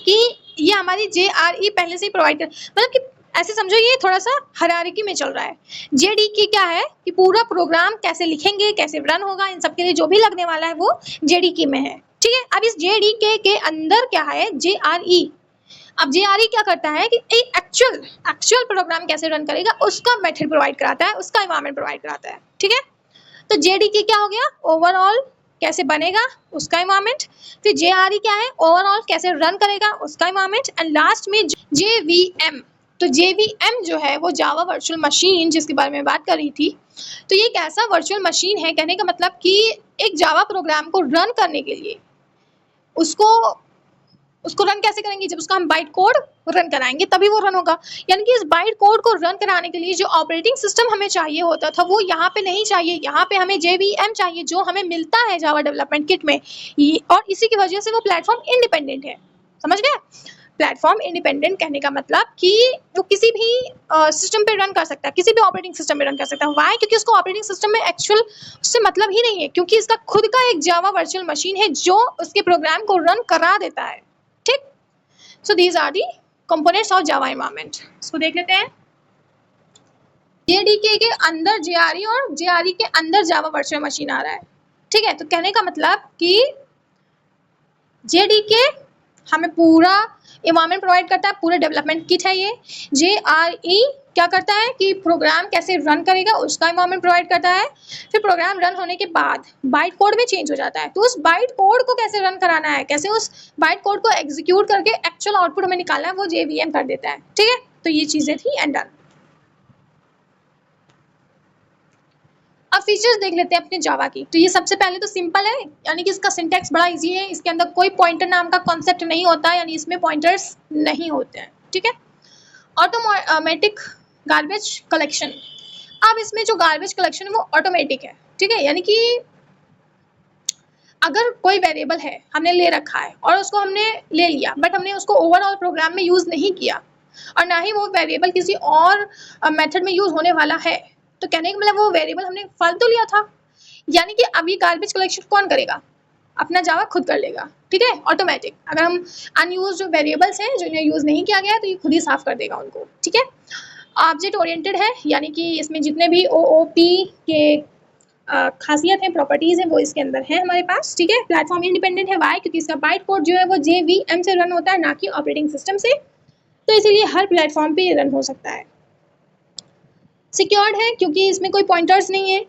कि ये हमारी JRE पहले से ही प्रोवाइड कर, मतलब कि ऐसे समझो ये थोड़ा सा हायरार्की में चल रहा है। JDK क्या है कि पूरा प्रोग्राम कैसे लिखेंगे, कैसे रन होगा, इन सब के लिए जो भी लगने वाला है वो JDK में है। ठीक है, अब इस JDK के अंदर क्या है? JRE। अब JRE क्या करता है कि एक एक्चुअल प्रोग्राम कैसे रन करेगा उसका मेथड प्रोवाइड कराता है, उसका एनवायरनमेंट प्रोवाइड कराता है। ठीक है, तो JDK क्या हो गया? ओवरऑल कैसे बनेगा उसका एनवायरनमेंट। फिर JRE क्या है? ओवरऑल कैसे रन करेगा उसका एनवायरनमेंट। एंड लास्ट में JVM। तो JVM जो है वो जावा वर्चुअल मशीन, जिसके बारे में बात कर रही थी, तो ये एक ऐसा वर्चुअल मशीन है, कहने का मतलब कि एक जावा प्रोग्राम को रन करने के लिए उसको रन कैसे करेंगे? जब उसका हम बाइट कोड रन कराएंगे तभी वो रन होगा। यानी कि इस बाइट कोड को रन कराने के लिए जो ऑपरेटिंग सिस्टम हमें चाहिए होता था वो यहाँ पे नहीं चाहिए, यहाँ पे हमें JVM चाहिए, जो हमें मिलता है जावा डेवलपमेंट किट में। और इसी की वजह से वो प्लेटफॉर्म इंडिपेंडेंट है। समझ गए? प्लेटफॉर्म इंडिपेंडेंट कहने का मतलब कि वो किसी भी सिस्टम पे रन कर सकता है, किसी भी ऑपरेटिंग सिस्टम में रन कर सकता है। वाई? क्योंकि उसको ऑपरेटिंग सिस्टम में एक्चुअल उससे मतलब ही नहीं है, क्योंकि इसका खुद का एक जावा वर्चुअल मशीन है जो उसके प्रोग्राम को रन करा देता है। ठीक, so these are the components of Java environment. इसको देख लेते हैं। JDK के अंदर JRE और JRE के अंदर जावा वर्चुअल मशीन आ रहा है। ठीक है, तो कहने का मतलब कि JDK हमें पूरा एनवायरनमेंट प्रोवाइड करता है, पूरे डेवलपमेंट किट है ये। JRE क्या करता है कि प्रोग्राम कैसे रन करेगा उसका एनवायरनमेंट प्रोवाइड करता है। फिर प्रोग्राम रन होने के बाद बाइट कोड में चेंज हो जाता है, तो उस बाइट कोड को कैसे रन कराना है, कैसे उस बाइट कोड को एग्जीक्यूट करके एक्चुअल आउटपुट हमें निकालना है, वो JVM कर देता है। ठीक है, तो ये चीजें थी एंड डन। अब फीचर्स देख लेते हैं अपने जावा की। तो ये सबसे पहले तो सिंपल है, यानी कि इसका सिंटैक्स बड़ा इजी है, इसके अंदर कोई पॉइंटर नाम का कॉन्सेप्ट नहीं होता, यानी इसमें पॉइंटर्स नहीं होते हैं। ठीक है, ऑटोमेटिक गार्बेज कलेक्शन। अब इसमें जो गार्बेज कलेक्शन है वो ऑटोमेटिक है। ठीक है, यानी कि अगर कोई वेरिएबल है हमने ले रखा है और उसको हमने ले लिया, बट हमने उसको ओवरऑल प्रोग्राम में यूज नहीं किया और ना ही वो वेरिएबल किसी और मेथड में यूज होने वाला है, तो कहने का मतलब वो वेरिएबल हमने फालतू लिया था। यानी कि अभी गार्बेज कलेक्शन कौन करेगा? अपना जावा खुद कर लेगा। ठीक है, ऑटोमेटिक। अगर हम अनयूज जो वेरिएबल्स हैं जो इन्हें यूज नहीं किया गया है तो ये खुद ही साफ कर देगा उनको। ठीक है, ऑब्जेक्ट ओरिएंटेड है, यानी कि इसमें जितने भी OOP के खासियत है, प्रॉपर्टीज हैं, वो इसके अंदर है हमारे पास। ठीक है, प्लेटफॉर्म इंडिपेंडेंट है। वाई? क्योंकि इसका बाइट कोड जो है वो JVM से रन होता है, ना कि ऑपरेटिंग सिस्टम से। तो इसीलिए हर प्लेटफॉर्म पे ये रन हो सकता है। सिक्योर्ड है क्योंकि इसमें कोई पॉइंटर्स नहीं है,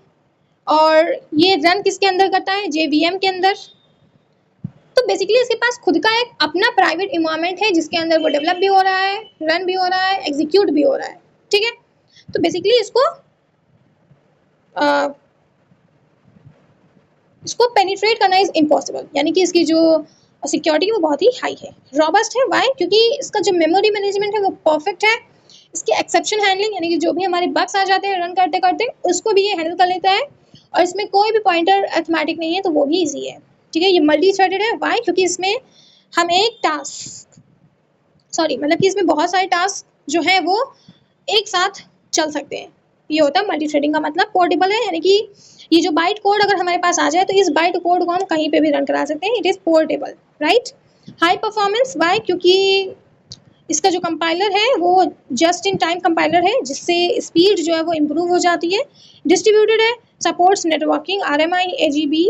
और ये रन किसके अंदर करता है, JVM के अंदर। तो बेसिकली इसके पास खुद का एक अपना प्राइवेट इन्वायरमेंट है जिसके अंदर वो डेवलप भी हो रहा है, रन भी हो रहा है, एग्जीक्यूट भी हो रहा है, ठीक है। तो बेसिकली इसको पेनिट्रेट करना इज इम्पॉसिबल, यानी कि इसकी जो सिक्योरिटी वो बहुत ही हाई है। रॉबस्ट है, वाई, क्योंकि इसका जो मेमोरी मैनेजमेंट है वो परफेक्ट है। इसकी एक्सेप्शन हैंडलिंग, यानी कि जो भी हमारे बग्स आ जाते हैं रन करते करते उसको भी ये हैंडल कर लेता है, और इसमें कोई भी पॉइंटर अर्थमेटिक नहीं है, तो वो भी ईजी है, ठीक है। ये मल्टी थ्रेडेड है, वाई, क्योंकि इसमें हम एक टास्क मतलब कि इसमें बहुत सारे टास्क जो है वो एक साथ चल सकते हैं। ये होता है मल्टी थ्रेडिंग का मतलब। पोर्टेबल है, यानी कि ये जो बाइट कोड अगर हमारे पास आ जाए तो इस बाइट कोड को हम कहीं पे भी रन करा सकते हैं, it is portable, right. High performance, why, क्योंकि इसका जो कंपाइलर है वो जस्ट इन टाइम कंपाइलर है, जिससे स्पीड जो है वो इम्प्रूव हो जाती है। डिस्ट्रीब्यूटेड है, supports networking, RMI, AGB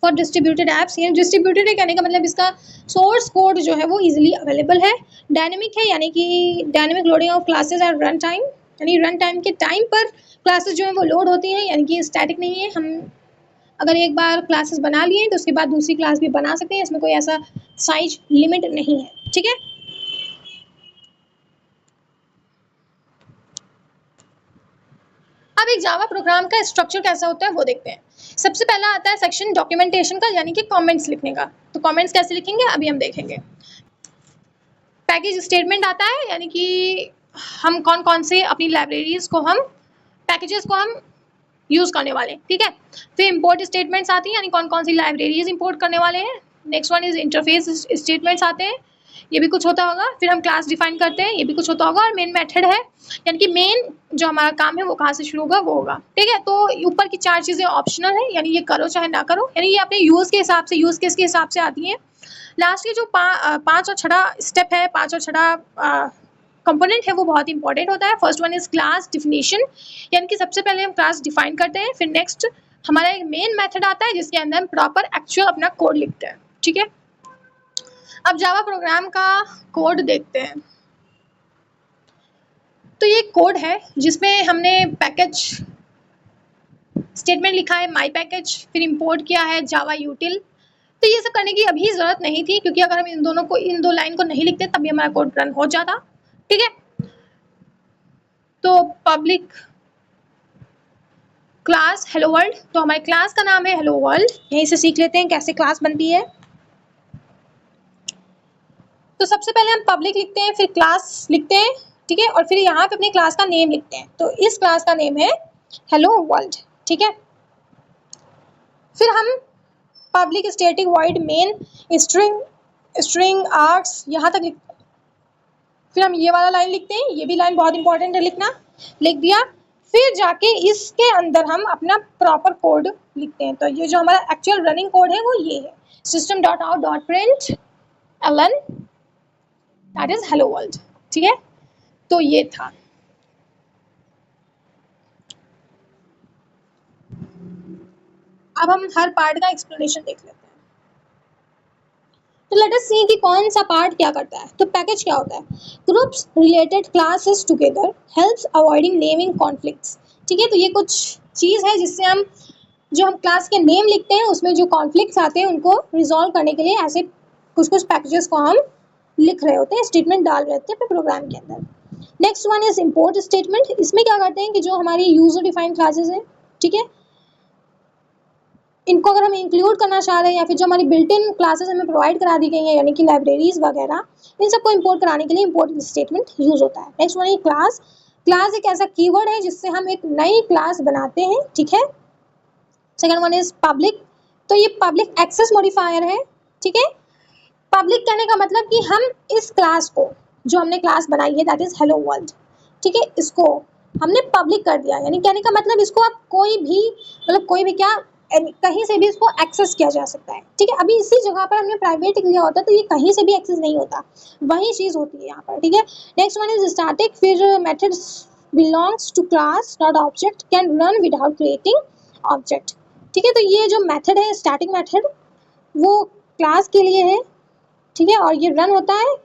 for distributed apps. यानी डिस्ट्रीब्यूटेड है कहने का मतलब इसका सोर्स कोड जो है वो इजीली अवेलेबल है। डायनेमिक है, यानी कि dynamic loading of classes at run time, यानी रन टाइम के टाइम पर क्लासेस जो है वो लोड होती हैं, यानी कि स्टैटिक नहीं है। हम अगर एक बार क्लासेस बना लिए तो उसके बाद दूसरी क्लास भी बना सकते हैं, इसमें कोई ऐसा साइज लिमिट नहीं है, ठीक है। अब एक जावा प्रोग्राम का स्ट्रक्चर कैसा होता है वो देखते हैं। सबसे पहला आता है सेक्शन डॉक्यूमेंटेशन का, यानी कि कमेंट्स लिखने का। तो कमेंट्स कैसे लिखेंगे अभी हम देखेंगे। पैकेज स्टेटमेंट आता है, यानी कि हम कौन कौन से अपनी लाइब्रेरीज को हम पैकेजेस को हम यूज़ करने वाले हैं, ठीक है। फिर इंपोर्ट स्टेटमेंट्स आती हैं, यानी कौन कौन सी लाइब्रेरीज इंपोर्ट करने वाले हैं। Next one is interface statements आते हैं, ये भी कुछ होता होगा। फिर हम क्लास डिफाइन करते हैं, ये भी कुछ होता होगा। और मेन मेथड है, यानी कि मेन जो हमारा काम है वो कहाँ से शुरू होगा वो होगा, ठीक है। तो ऊपर की 4 चीज़ें ऑप्शनल है, यानी ये करो चाहे ना करो, यानी ये अपने यूज़ के हिसाब से, यूज़ केस के हिसाब से आती हैं। लास्ट की जो 5 और 6 स्टेप है, 5 और 6 कंपोनेंट है वो बहुत इंपॉर्टेंट होता है। First one is class definition, यानी कि सबसे पहले हम क्लास डिफाइन करते हैं। फिर नेक्स्ट हमारा एक मेन मेथड आता है जिसके अंदर हम प्रॉपर एक्चुअल अपना कोड लिखते हैं, ठीक है। अब जावा प्रोग्राम का कोड देखते हैं। तो ये कोड है जिसमें हमने पैकेज स्टेटमेंट लिखा है माई पैकेज, फिर इंपोर्ट किया है जावा यूटिल। तो ये सब करने की अभी ज़रूरत नहीं थी, क्योंकि अगर हम इन दो लाइन को नहीं लिखते तभी हमारा कोड रन हो जाता, ठीक है। तो पब्लिक क्लास हेलो वर्ल्ड, तो हमारे क्लास का नाम है हेलो वर्ल्ड। यहीं से सीख लेते हैं कैसे क्लास बनती है। तो सबसे पहले हम पब्लिक लिखते हैं, फिर क्लास लिखते हैं, ठीक है, और फिर यहाँ पे अपने क्लास का नेम लिखते हैं। तो इस क्लास का नेम है हेलो वर्ल्ड, ठीक है। फिर हम public static void main string arcs यहाँ तक लिखते हैं। फिर हम ये वाला लाइन लिखते हैं, ये भी लाइन बहुत इंपॉर्टेंट है लिखना, लिख दिया। फिर जाके इसके अंदर हम अपना प्रॉपर कोड लिखते हैं। तो ये जो हमारा एक्चुअल रनिंग कोड है वो ये है, system.out.println that is hello world, ठीक है। तो ये था। अब हम हर पार्ट का एक्सप्लेनेशन देख लेते हैं। तो लेट अस सी कि कौन सा पार्ट क्या करता है। तो पैकेज क्या होता है, groups related classes together helps avoiding naming conflicts, ठीक है। तो ये कुछ चीज़ है जिससे हम जो हम क्लास के नेम लिखते हैं उसमें जो कॉन्फ्लिक्ट्स आते हैं उनको रिजॉल्व करने के लिए ऐसे कुछ पैकेजेस को हम लिख रहे होते हैं, स्टेटमेंट डाल रहे होते हैं अपने प्रोग्राम के अंदर। Next one is import statement. इसमें क्या करते हैं कि जो हमारी यूजर डिफाइंड क्लासेस हैं, ठीक है, इनको अगर हम इंक्लूड करना चाह रहे हैं या फिर जो हमारी बिल्ट इन क्लासेस हमें प्रोवाइड करा दी गई हैं, यानी कि लाइब्रेरीज वगैरह, इन सबको इंपोर्ट कराने के लिए इंपोर्ट स्टेटमेंट यूज होता है। नेक्स्ट वन है क्लास। क्लास एक ऐसा कीवर्ड है जिससे हम एक नई क्लास बनाते हैं, ठीक है। Second one is public. तो ये पब्लिक एक्सेस मॉडिफायर है, ठीक है। पब्लिक कहने का मतलब कि हम इस क्लास को, जो हमने क्लास बनाई है दैट इज हेलो वर्ल्ड, ठीक है, इसको हमने पब्लिक कर दिया। यानी कहने का मतलब इसको आप कोई भी, मतलब कोई भी क्या, कहीं से भी इसको एक्सेस किया जा सकता है, ठीक है। अभी इसी जगह पर हमने प्राइवेट लिया होता तो ये कहीं से भी एक्सेस नहीं होता, वही चीज़ होती है यहाँ पर, ठीक है। Next one is static. फिर methods belongs to class not object, can run without creating object, ठीक है। तो ये जो मेथड है स्टैटिक मेथड वो क्लास के लिए है, ठीक है, और ये रन होता है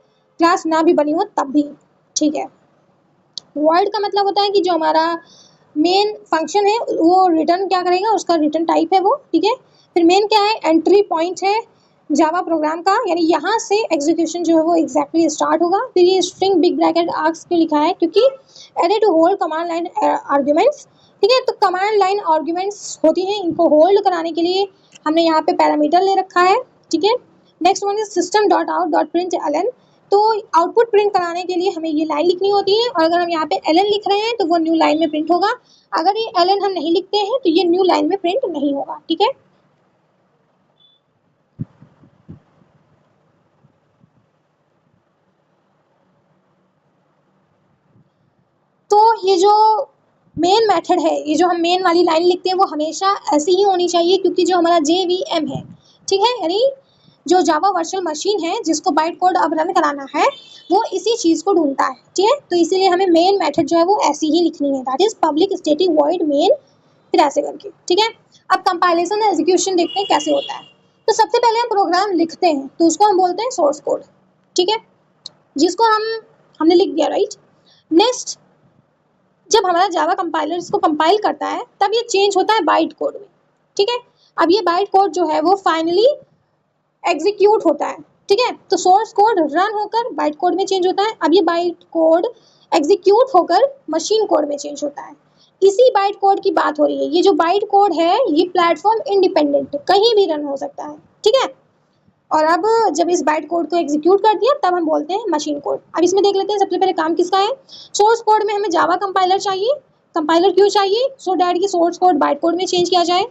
क्लास ना भी बनी हो तब भी, ठीक है। वॉइड का मतलब होता है कि जो हमारा मेन फंक्शन है वो रिटर्न क्या करेगा, उसका रिटर्न टाइप है वो, ठीक है। फिर मेन क्या है, एंट्री पॉइंट है जावा प्रोग्राम का, यानी यहाँ से एग्जीक्यूशन जो है वो एग्जैक्टली स्टार्ट होगा। फिर ये स्ट्रिंग बिग ब्रैकेट आर्क्स क्यों लिखा है, क्योंकि array to hold command line arguments, ठीक है। तो कमांड लाइन आर्ग्यूमेंट्स होती हैं, इनको होल्ड कराने के लिए हमने यहाँ पे पैरामीटर ले रखा है, ठीक है। Next one is system dot out dot println, तो आउटपुट प्रिंट कराने के लिए हमें ये लाइन लिखनी होती है, और अगर हम यहाँ पे एलन लिख रहे हैं तो वो न्यू लाइन में प्रिंट होगा। अगर ये एलन हम नहीं लिखते हैं तो ये न्यू लाइन में प्रिंट नहीं होगा, ठीक है। तो ये जो मेन मेथड है, ये जो हम मेन वाली लाइन लिखते हैं वो हमेशा ऐसी ही होनी चाहिए, क्योंकि जो हमारा JVM है, ठीक है, यानी जो जावा वर्चुअल मशीन है जिसको बाइट कोड अब रन कराना है वो इसी चीज को ढूंढता है, ठीक है। तो इसीलिए हमें मेन मेथड जो है वो ऐसी ही लिखनी है, that is public static void main, फिर ऐसे करके, ठीक है। अब कंपाइलेशन और एग्जीक्यूशन देखते हैं कैसे होता है। तो सबसे पहले हम प्रोग्राम लिखते हैं तो उसको हम बोलते हैं सोर्स कोड, ठीक है, जिसको हमने लिख दिया, राइट। नेक्स्ट जब हमारा जावा कंपाइलर इसको कंपाइल करता है तब ये चेंज होता है बाइट कोड में, ठीक है। अब ये बाइट कोड जो है वो फाइनली एग्जीक्यूट होता है, ठीक है। तो सोर्स कोड रन होकर बाइट कोड में चेंज होता है। अब ये बाइट कोड एग्जीक्यूट होकर मशीन कोड में चेंज होता है। इसी बाइट कोड की बात हो रही है। ये जो बाइट कोड है ये प्लेटफॉर्म इंडिपेंडेंट कहीं भी रन हो सकता है, ठीक है। और अब जब इस बाइट कोड को एग्जीक्यूट कर दिया तब हम बोलते हैं मशीन कोड। अब इसमें देख लेते हैं सबसे पहले काम किसका है। सोर्स कोड में हमें जावा कंपाइलर चाहिए। कंपाइलर क्यों चाहिए, सो डैट की सोर्स कोड बाइट कोड में चेंज किया जाए।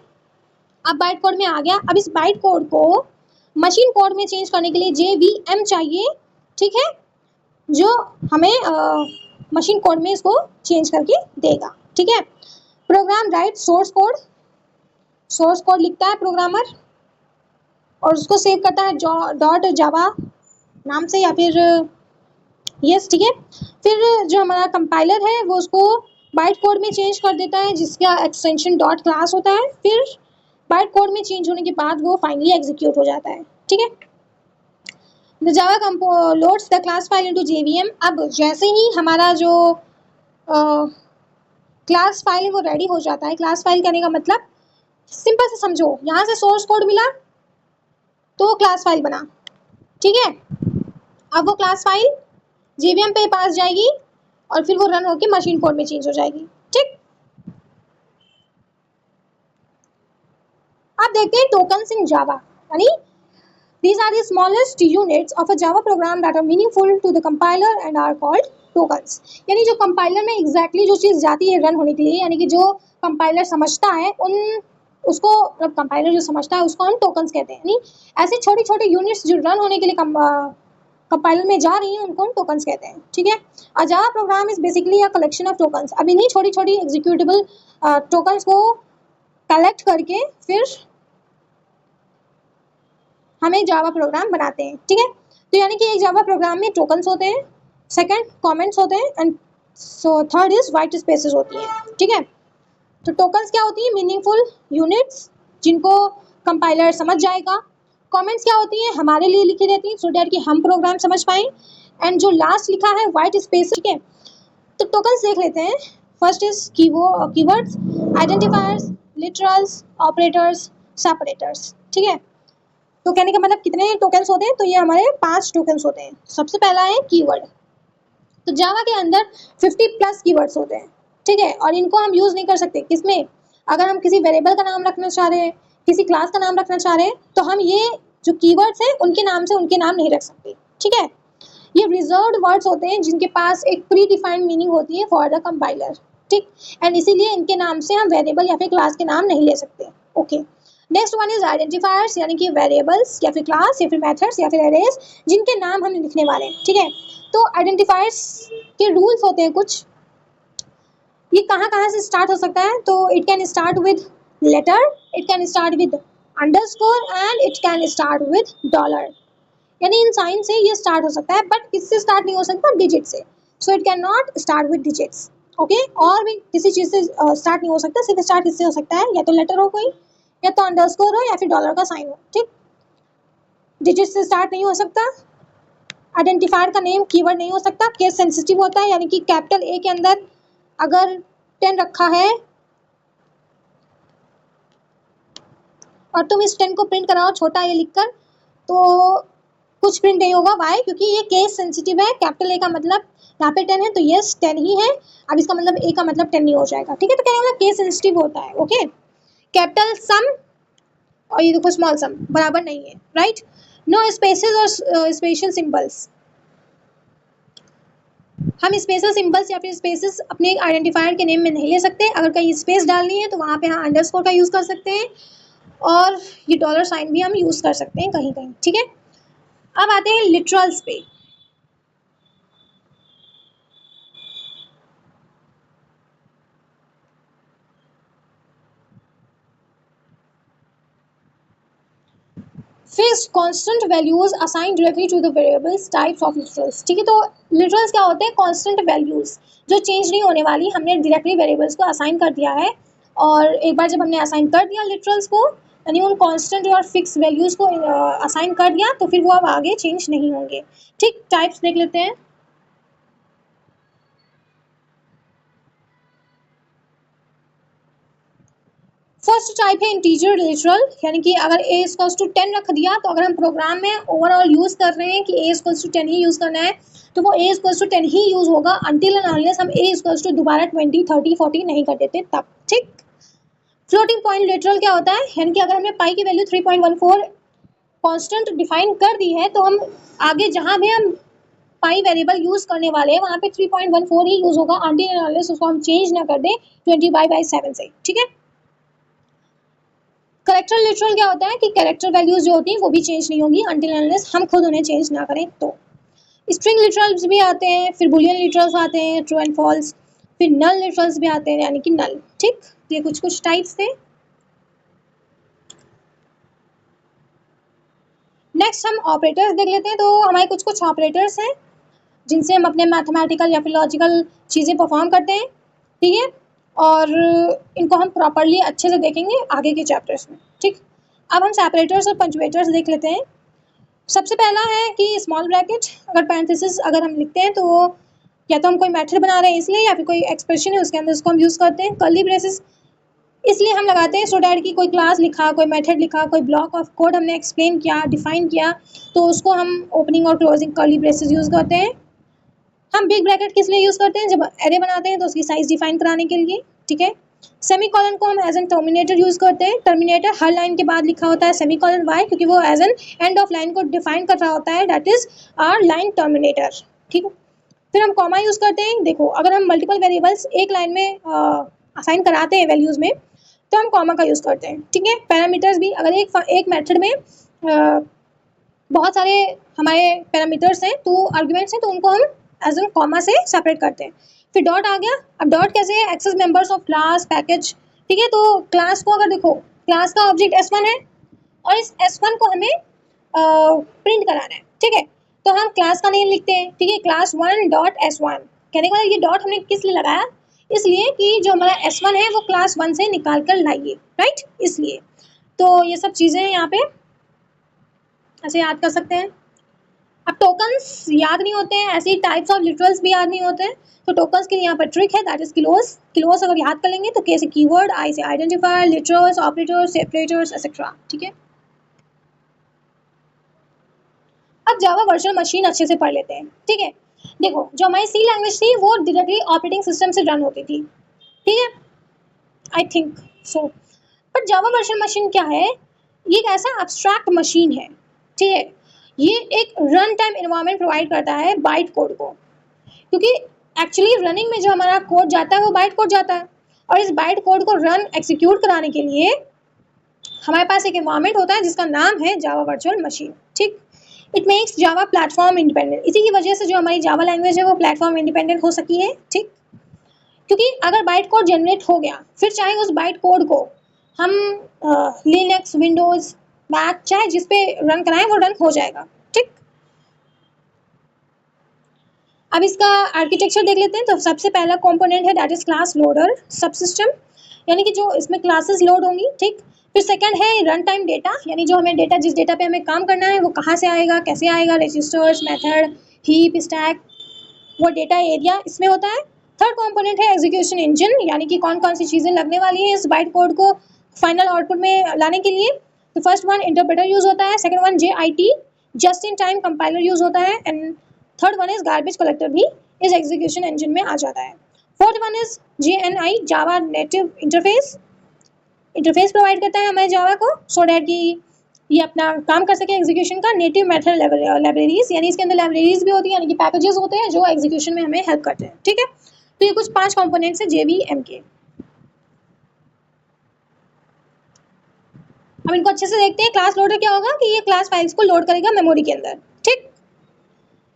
अब बाइट कोड में आ गया, अब इस बाइट कोड को मशीन कोड में चेंज करने के लिए JVM चाहिए, ठीक है, जो हमें मशीन कोड में इसको चेंज करके देगा, ठीक है। प्रोग्राम राइट सोर्स कोड लिखता है प्रोग्रामर और उसको सेव करता है डॉट जावा नाम से या फिर यस, ठीक है। फिर जो हमारा कंपाइलर है वो उसको बाइट कोड में चेंज कर देता है जिसका एक्सटेंशन डॉट क्लास होता है। फिर बाइट कोड में चेंज होने के बाद वो फाइनली एग्जीक्यूट हो जाता है, ठीक है। The Java loads the class file into JVM। अब जैसे ही हमारा जो क्लास फाइल है वो रेडी हो जाता है। क्लास फाइल करने का मतलब सिंपल से समझो, यहाँ से सोर्स कोड मिला तो क्लास फाइल बना, ठीक है। अब वो क्लास फाइल JVM पे पास जाएगी और फिर वो रन होकर मशीन कोड में चेंज हो जाएगी, ठीक। अब देखते हैं टोकन्स इन जावा, यानी these are the smallest units of a Java program that are meaningful to the compiler and are called tokens। यानी जो कंपाइलर में एग्जैक्टली जो चीज़ जाती है रन होने के लिए, यानी कि जो कंपाइलर समझता है उसको मतलब कंपाइलर जो समझता है उसको हम टोकन्स कहते हैं। यानी ऐसे छोटे छोटे यूनिट्स जो रन होने के लिए कंपाइलर में जा रही हैं उनको हम टोकन्स कहते हैं, ठीक है। A Java program is basically a collection of tokens. अब इन्हीं छोटी छोटी एग्जीक्यूटेबल टोकन्स को कलेक्ट करके फिर हमें जावा प्रोग्राम बनाते हैं, ठीक है। तो यानी कि एक जावा प्रोग्राम में टोकन्स होते हैं, सेकंड कमेंट्स होते हैं and third is white spaces होती हैं, ठीक है। तो टोकन्स क्या होती है, मीनिंगफुल यूनिट्स जिनको कंपाइलर समझ जाएगा। कमेंट्स क्या होती हैं, हमारे लिए लिखी रहती हैं सो दैट कि हम प्रोग्राम समझ पाएं। एंड जो लास्ट लिखा है वाइट स्पेस, ठीक है। तो टोकन्स देख लेते हैं। First is keywords, identifiers, literals, operators, separators, ठीक है। तो कहने का मतलब कितने टोकन्स होते हैं, तो ये हमारे 5 टोकन्स होते हैं। सबसे पहला है कीवर्ड। तो जावा के अंदर 50+ कीवर्ड्स होते हैं, ठीक है, और इनको हम यूज नहीं कर सकते किसमें, अगर हम किसी वेरिएबल का नाम रखना चाह रहे हैं, किसी क्लास का नाम रखना चाह रहे हैं, तो हम ये जो कीवर्ड्स हैं उनके नाम से उनके नाम नहीं रख सकते, ठीक है। ये रिजर्व्ड वर्ड्स होते हैं जिनके पास एक प्री डिफाइंड मीनिंग होती है फॉर द कंपाइलर, ठीक। एंड इसीलिए इनके नाम से हम वेरिएबल या फिर क्लास के नाम नहीं ले सकते, okay. Next one is identifiers, यानी कि वेरिएबल्स या फिर क्लास या फिर मेथड्स या फिर एरेज जिनके नाम हम लिखने वाले हैं, ठीक है। तो आइडेंटिफायर्स के रूल्स होते हैं कुछ। ये कहाँ कहाँ से स्टार्ट हो सकता है, तो it can start with letter, it can start with underscore and it can start with dollar. यानी इन साइन से ये स्टार्ट हो सकता है, बट किससे स्टार्ट नहीं हो सकता, डिजिट से। So it can not start with digits, okay. और भी किसी चीज़ से स्टार्ट नहीं हो सकता, सिर्फ स्टार्ट किससे हो सकता है, या तो लेटर हो कोई, या तो अंडरस्कोर हो, या फिर डॉलर का साइन हो, ठीक। डिजिट से स्टार्ट नहीं हो सकता। आइडेंटिफायर का नेम कीवर्ड नहीं हो सकता, केस सेंसिटिव होता है, यानी कि कैपिटल ए के अंदर अगर 10 रखा है और तुम इस 10 को प्रिंट कराओ छोटा ए लिखकर, तो कुछ प्रिंट नहीं होगा। वाई? क्योंकि ये केस सेंसिटिव है। कैपिटल ए का मतलब यहाँ पे 10 है तो यस 10 ही है, अब इसका मतलब ए का मतलब 10 नहीं हो जाएगा। ठीक है, तो क्या होगा, केस सेंसिटिव होता है। ओके, कैपिटल सम और ये देखो स्मॉल सम बराबर नहीं है, राइट। नो स्पेसेस और स्पेशल सिंबल्स, हम स्पेशल सिंबल्स या फिर स्पेसेस अपने आइडेंटिफायर के नेम में नहीं ले सकते। अगर कहीं स्पेस डालनी है तो वहाँ पे हम अंडरस्कोर का यूज़ कर सकते हैं, और ये डॉलर साइन भी हम यूज़ कर सकते हैं कहीं कहीं। ठीक है, अब आते हैं लिटरल्स पे। Fixed constant values assign directly to the variables types of literals. ठीक है, तो लिटरल्स क्या होते हैं, कांस्टेंट वैल्यूज जो चेंज नहीं होने वाली, हमने डायरेक्टली वेरिएबल्स को असाइन कर दिया है। और एक बार जब हमने असाइन कर दिया लिटरल्स को, यानी उन कांस्टेंट और फिक्स वैल्यूज को असाइन कर दिया, तो फिर वो अब आगे चेंज नहीं होंगे। ठीक, टाइप्स देख लेते हैं। फर्स्ट टाइप है इंटीजर लिटरल, यानी कि अगर a इक्वल्स टू 10 रख दिया, तो अगर हम प्रोग्राम में ओवरऑल यूज कर रहे हैं कि a इक्वल्स टू 10 ही यूज करना है, तो वो a इक्वल्स टू 10 ही यूज होगा अनटिल एंड अनलेस हम a इक्वल्स टू दोबारा 20, 30, 40 नहीं कर देते तब। ठीक, फ्लोटिंग पॉइंट लिटरल क्या होता है, यानी कि अगर हमने पाई की वैल्यू 3.14 कांस्टेंट डिफाइन कर दी है, तो हम आगे जहां भी हम पाई वेरिएबल यूज करने वाले हैं वहां पे 3.14 ही यूज होगा अनटिल एंड अनलेस उसको हम चेंज ना कर दें 20/7 से। ठीक है, कैरेक्टर लिटरल क्या होता है कि कैरेक्टर वैल्यूज जो होती हैं वो भी चेंज नहीं होगी अनटिल अनलेस हम खुद उन्हें चेंज ना करें। तो स्ट्रिंग लिटरल्स भी आते हैं, फिर बुलियन लिटरल्स आते हैं, ट्रू एंड फॉल्स, फिर नल लिटरल्स भी आते हैं, यानी कि नल। ठीक, ये कुछ टाइप्स थे। नेक्स्ट हम ऑपरेटर्स देख लेते हैं। तो हमारे कुछ ऑपरेटर्स हैं जिनसे हम अपने मैथमेटिकल या फिर लॉजिकल चीज़ें परफॉर्म करते हैं। ठीक है, और इनको हम प्रॉपरली अच्छे से देखेंगे आगे के चैप्टर्स में। ठीक, अब हम सेपरेटर्स और पंक्चुएटर्स देख लेते हैं। सबसे पहला है कि स्मॉल ब्रैकेट, अगर पैरेंथेसिस अगर हम लिखते हैं तो वो या तो हम कोई मेथड बना रहे हैं इसलिए, या फिर कोई एक्सप्रेशन है उसके अंदर उसको हम यूज़ करते हैं। कर्ली ब्रेसेस इसलिए हम लगाते हैं सो डैट कि कोई क्लास लिखा, कोई मेथड लिखा, कोई ब्लॉक ऑफ कोड हमने एक्सप्लेन किया, डिफाइन किया, तो उसको हम ओपनिंग और क्लोजिंग कर्ली ब्रेसेस यूज़ करते हैं। हम बिग ब्रैकेट किस लिए यूज़ करते हैं, जब एरे बनाते हैं तो उसकी साइज डिफाइन कराने के लिए। ठीक है, सेमी कॉलन को हम एज एन टर्मिनेटर यूज़ करते हैं। टर्मिनेटर हर लाइन के बाद लिखा होता है सेमी कॉलन, वाई? क्योंकि वो as an end of line को डिफाइन कर रहा होता है, that is our line terminator. ठीक है, फिर हम कॉमा यूज़ करते हैं। देखो, अगर हम मल्टीपल वेरिएबल्स एक लाइन में असाइन कराते हैं वैल्यूज़ में, तो हम कॉमा का यूज़ करते हैं। ठीक है, पैरामीटर्स भी, अगर एक मेथड में बहुत सारे हमारे पैरामीटर्स हैं तो आर्ग्यूमेंट्स हैं, तो उनको हम एज एन कॉमा से सेपरेट करते हैं। फिर डॉट आ गया। अब डॉट कैसे है, access members of class package. ठीक है, तो क्लास को अगर देखो, क्लास का ऑब्जेक्ट S1 है और इस S1 को हमें प्रिंट कराना है। ठीक है, तो हम क्लास का नेम लिखते हैं। ठीक है, क्लास 1 डॉट S1, कहने का मतलब ये डॉट हमने किस लिए लगाया, इसलिए कि जो हमारा S1 है वो क्लास 1 से निकाल कर लाइए, राइट, इसलिए। तो ये सब चीज़ें यहाँ पे ऐसे याद कर सकते हैं। अब टोकन्स याद नहीं होते हैं, ऐसे ही टाइप्स ऑफ लिटरल्स भी याद नहीं होते हैं, तो टोकन्स के लिए यहाँ पर ट्रिक है, दैट इज क्लोज। क्लोज अगर याद कर लेंगे तो के से कीवर्ड, आई से identifier, literals, operators, separators, etcetera. ठीक है, अब जावा वर्चुअल मशीन अच्छे से पढ़ लेते हैं। ठीक है, देखो, जो हमारी सी लैंग्वेज थी वो डायरेक्टली ऑपरेटिंग सिस्टम से रन होती थी। ठीक है, आई थिंक सो। पर जावा वर्चुअल मशीन क्या है, ये एक ऐसा एब्स्ट्रैक्ट मशीन है। ठीक है, ये एक रन टाइम एनवायरनमेंट प्रोवाइड करता है बाइट कोड को, क्योंकि एक्चुअली रनिंग में जो हमारा कोड जाता है वो बाइट कोड जाता है, और इस बाइट कोड को रन एग्जीक्यूट कराने के लिए हमारे पास एक एनवायरनमेंट होता है जिसका नाम है जावा वर्चुअल मशीन। ठीक, it makes Java platform independent. इसी की वजह से जो हमारी जावा लैंग्वेज है वो प्लेटफॉर्म इंडिपेंडेंट हो सकी है। ठीक, क्योंकि अगर बाइट कोड जनरेट हो गया, फिर चाहे उस बाइट कोड को हम लिनक्स, विंडोज, मैक, चाहे जिस पे रन कराएं वो रन हो जाएगा। ठीक, अब इसका आर्किटेक्चर देख लेते हैं। तो सबसे पहला कंपोनेंट है दैट इज क्लास लोडर सब सिस्टम। यानी कि जो इसमें क्लासेस लोड होंगी, ठीक। फिर सेकंड है रन टाइम डेटा, यानी जो हमें डेटा, जिस डेटा पे हमें काम करना है वो कहाँ से आएगा, कैसे आएगा, रजिस्टर्स, मेथड, हीप, स्टैक, वो डेटा एरिया इसमें होता है। थर्ड कंपोनेंट है एग्जीक्यूशन इंजन, यानी कि कौन कौन सी चीज़ें लगने वाली हैं इस बाइट कोड को फाइनल आउटपुट में लाने के लिए। तो फर्स्ट वन इंटरप्रेटर यूज होता है, second one JIT just in time compiler use होता है, and third one is garbage collector भी इस एग्जीक्यूशन इंजन में आ जाता है। Fourth one is JNI Java native interface provide करता है हमें जावा को, सो डैट कि ये अपना काम कर सके एग्जीक्यूशन का। नेटिव मेथड लाइब्रेरीज, यानी इसके अंदर लाइब्रेरीज भी होती है, यानी कि पैकेजेस होते हैं जो एग्जीक्यूशन में हमें हेल्प करते हैं, ठीक है। तो ये कुछ 5 कंपोनेंट्स है JVM के। अब इनको अच्छे से देखते हैं। क्लास लोडर क्या होगा कि ये क्लास फाइल्स को लोड करेगा मेमोरी के अंदर, ठीक।